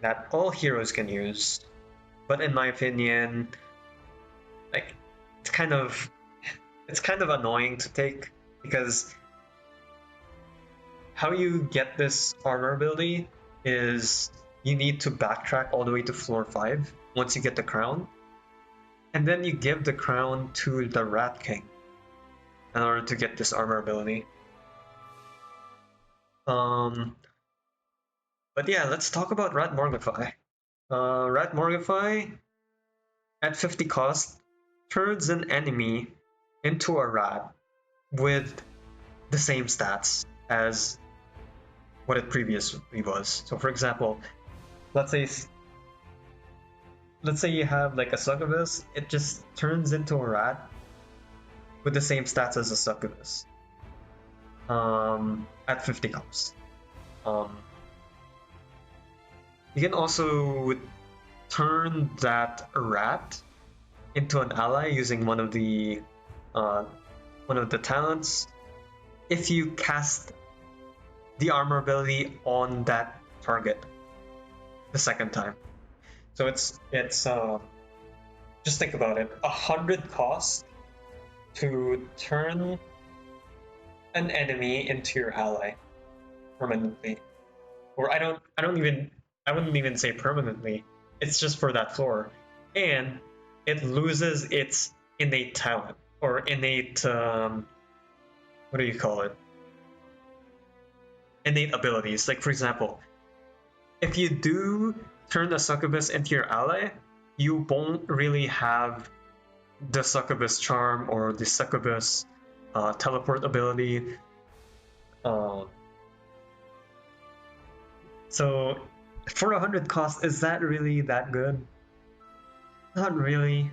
that all heroes can use. But in my opinion, like it's kind of annoying to take, because how you get this armor ability is you need to backtrack all the way to floor 5 once you get the crown, and then you give the crown to the Rat King in order to get this armor ability. But yeah, let's talk about Rat Morgify. Rat Morgify at 50 cost turns an enemy into a rat with the same stats as what it previously was. So for example, let's say you have like a Succubus, it just turns into a rat with the same stats as a Succubus at 50 cost. You can also turn that rat into an ally using one of the talents if you cast the armor ability on that target the second time. So it's just think about it: 100 cost to turn an enemy into your ally permanently, or I wouldn't even say permanently. It's just for that floor, and it loses its innate talent or innate what do you call it? Innate abilities. Like for example, if you do turn the Succubus into your ally, you won't really have the Succubus charm or the Succubus teleport ability. So for 100 cost, is that really that good? Not really.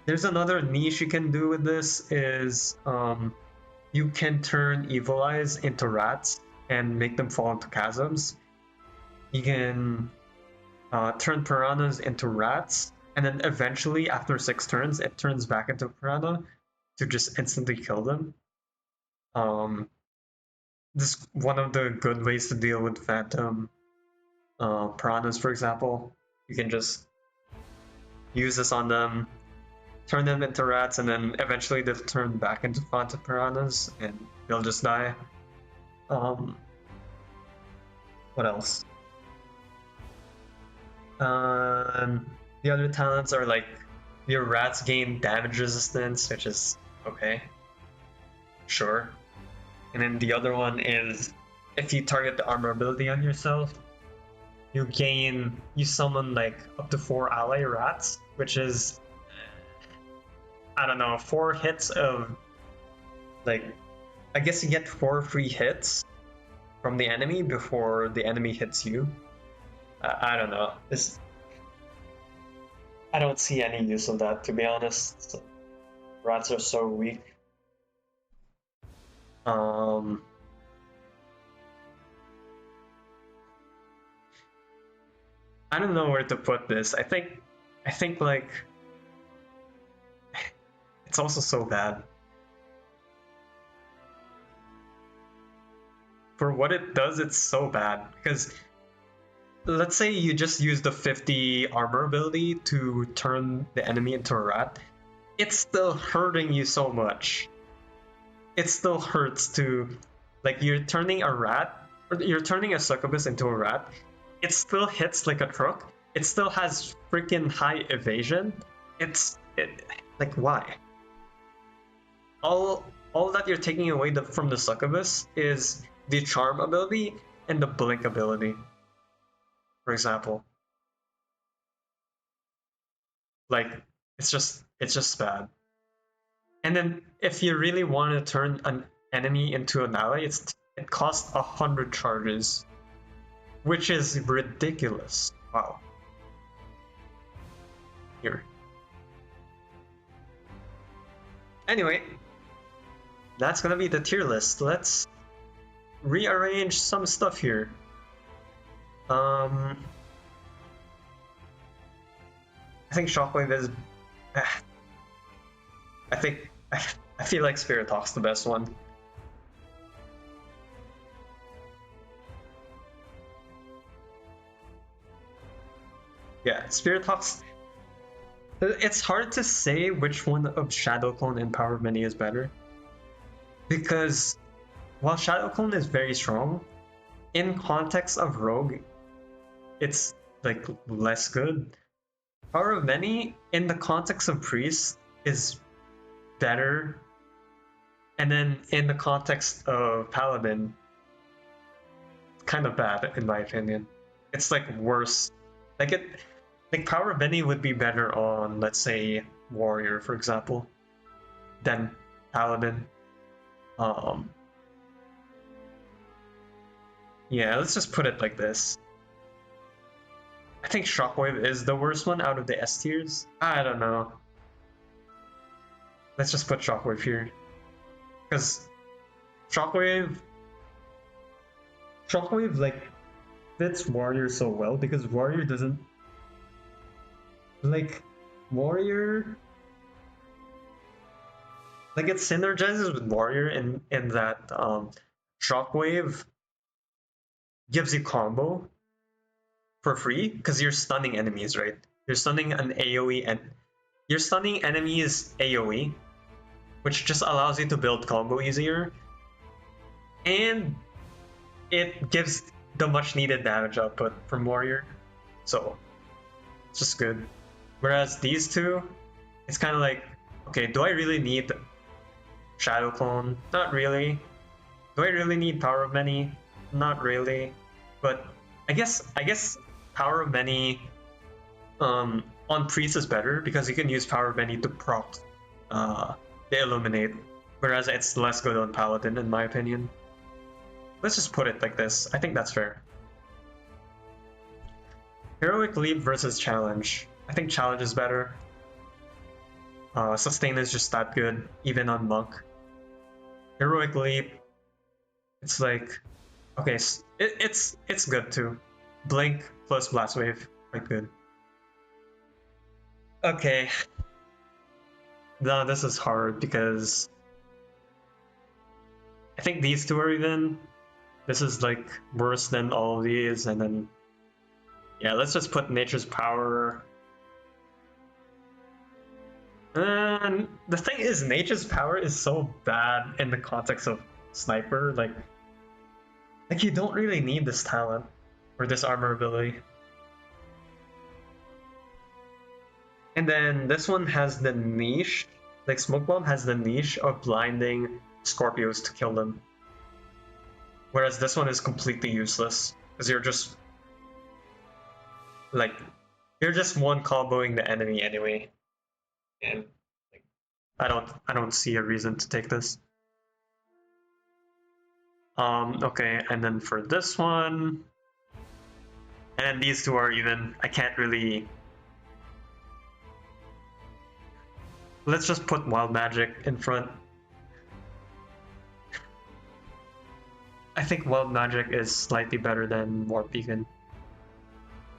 There's another niche you can do with this is you can turn Evil Eyes into rats and make them fall into chasms. You can turn Piranhas into rats, and then eventually after 6 turns it turns back into Piranha to just instantly kill them. This is one of the good ways to deal with Phantom Piranhas, for example. You can just use this on them, turn them into rats, and then eventually they'll turn back into Phantom Piranhas and they'll just die. What else? The other talents are like your rats gain damage resistance, which is okay, sure. And then the other one is if you target the armor ability on yourself, you summon like up to 4 ally rats, which is, I don't know, 4 hits of, like, I guess you get 4 free hits from the enemy before the enemy hits you. I don't know. I don't see any use of that, to be honest. Rats are so weak. I don't know where to put this. I think like it's also so bad. For what it does, it's so bad because let's say you just use the 50 armor ability to turn the enemy into a rat, it's still hurting you so much. It still hurts to, like, you're turning a rat, or you're turning a succubus into a rat. It still hits like a truck. It still has freaking high evasion. Like, why? All that you're taking away from the succubus is the charm ability and the blink ability, for example. Like, it's just bad. And then if you really want to turn an enemy into an ally, it costs 100 charges, which is ridiculous. Wow. Here. Anyway, that's gonna be the tier list. Let's rearrange some stuff here. I think Shockwave is. I feel like Spirit Hawk's the best one. Yeah, Spirit Hawk's. It's hard to say which one of Shadow Clone and Power of Many is better, because while Shadow Clone is very strong, in context of Rogue, it's like less good. Power of Many, in the context of Priest, is better, and then in the context of Paladin, it's kind of bad in my opinion. It's like worse. Like Power of Many would be better on, let's say, Warrior, for example, than Paladin. Yeah, let's just put it like this. I think Shockwave is the worst one out of the S tiers. I don't know. Let's just put Shockwave here. Because Shockwave like fits Warrior so well, because Warrior doesn't like Warrior, like it synergizes with Warrior in that Shockwave gives you combo for free because you're stunning enemies, right? You're stunning an AoE and you're stunning enemies AoE, which just allows you to build combo easier, and it gives the much needed damage output from Warrior, so it's just good. Whereas these two, it's kind of like, okay, do I really need Shadow Clone? Not really. Do I really need Power of Many? Not really. But I guess Power of Many on Priest is better because you can use Power of Many to proc the Illuminate, whereas it's less good on Paladin in my opinion. Let's just put it like this. I think that's fair. Heroic Leap versus Challenge. I think Challenge is better. Sustain is just that good, even on Monk. Heroic Leap, it's like, okay, it's good too. Blink plus Blast Wave, quite good. Okay. Now this is hard because I think these two are even. This is like worse than all of these, and then yeah, let's just put Nature's Power. And the thing is, Nature's Power is so bad in the context of Sniper. Like you don't really need this talent or this armor ability. And then this one has the niche, like Smoke Bomb has the niche of blinding Scorpios to kill them. Whereas this one is completely useless because you're just one comboing the enemy anyway. And like, I don't see a reason to take this. Okay, and then for this one, and these two are even. I can't really. Let's just put Wild Magic in front. I think Wild Magic is slightly better than Warp Beacon.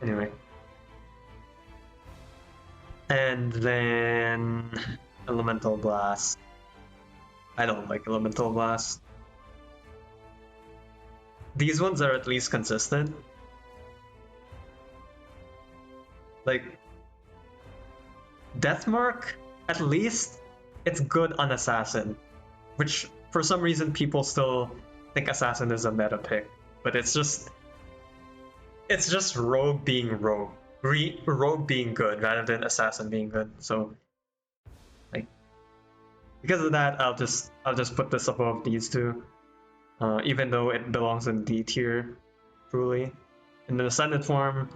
Anyway. And then Elemental Blast. I don't like Elemental Blast. These ones are at least consistent. Like, Deathmark, at least, it's good on Assassin, which for some reason people still think Assassin is a meta pick, but it's just Rogue being Rogue, Rogue being good rather than Assassin being good. So, like, because of that, I'll just put this above these two, even though it belongs in D tier, truly. And the Ascended form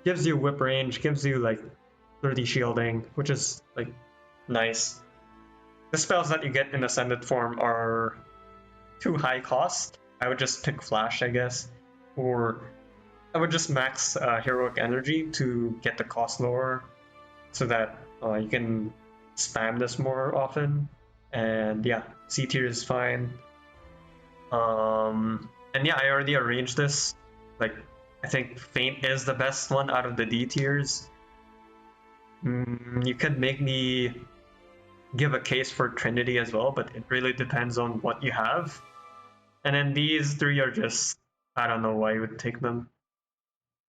gives you whip range, gives you like 30 shielding, which is like nice. The spells that you get in Ascended form are too high cost. I would just pick Flash, I guess, or I would just max Heroic Energy to get the cost lower, so that you can spam this more often. And yeah, C tier is fine. And yeah, I already arranged this. Like, I think Feint is the best one out of the D tiers. You could make me give a case for Trinity as well, but it really depends on what you have. And then these three are just, I don't know why you would take them.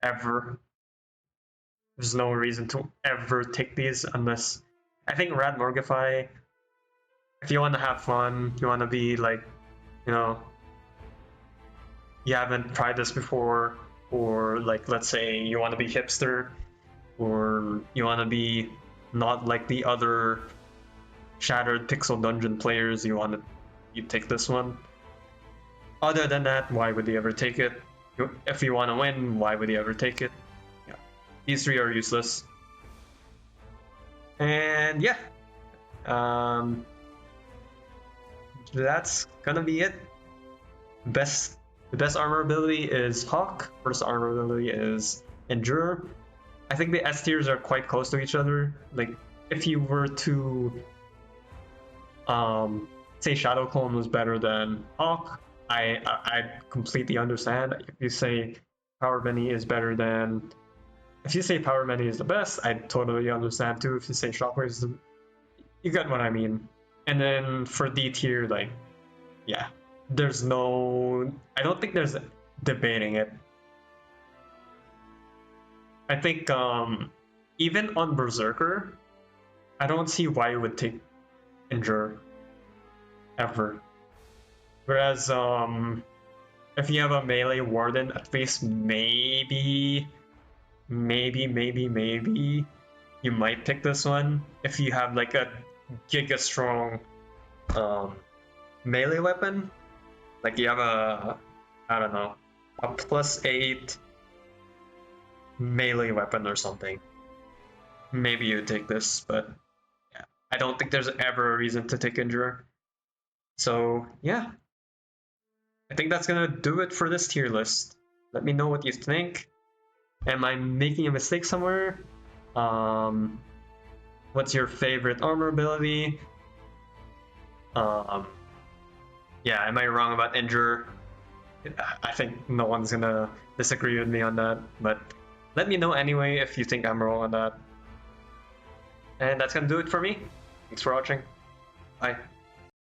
Ever. There's no reason to ever take these unless, I think Rad Morgify, if you want to have fun, you want to be like, you know, you haven't tried this before, or like, let's say you want to be hipster, or you want to be not like the other Shattered Pixel Dungeon players, you take this one. Other than that, why would you ever take it? If you want to win, why would you ever take it? Yeah, these three are useless. And yeah, that's gonna be it. The best armor ability is Hawk. First armor ability is Endure. I think the S tiers are quite close to each other. Like, if you were to say Shadow Clone was better than Hawk, I completely understand. If you say Power Many is better than, if you say Power Many is the best, I totally understand too. If you say Shockwave is you get what I mean. And then for D tier, like, yeah, there's no, I don't think there's debating it. I think even on Berserker, I don't see why you would take Endure ever. Whereas if you have a melee Warden, at least maybe you might pick this one if you have like a giga strong melee weapon. Like, you have a, I don't know, a +8 melee weapon or something. Maybe you take this, but yeah, I don't think there's ever a reason to take Endure. So yeah, I think that's gonna do it for this tier list. Let me know what you think. Am I making a mistake somewhere? What's your favorite armor ability? Yeah, am I wrong about Endure? I think no one's gonna disagree with me on that, but let me know anyway if you think I'm wrong on that. And that's gonna do it for me. Thanks for watching. Bye.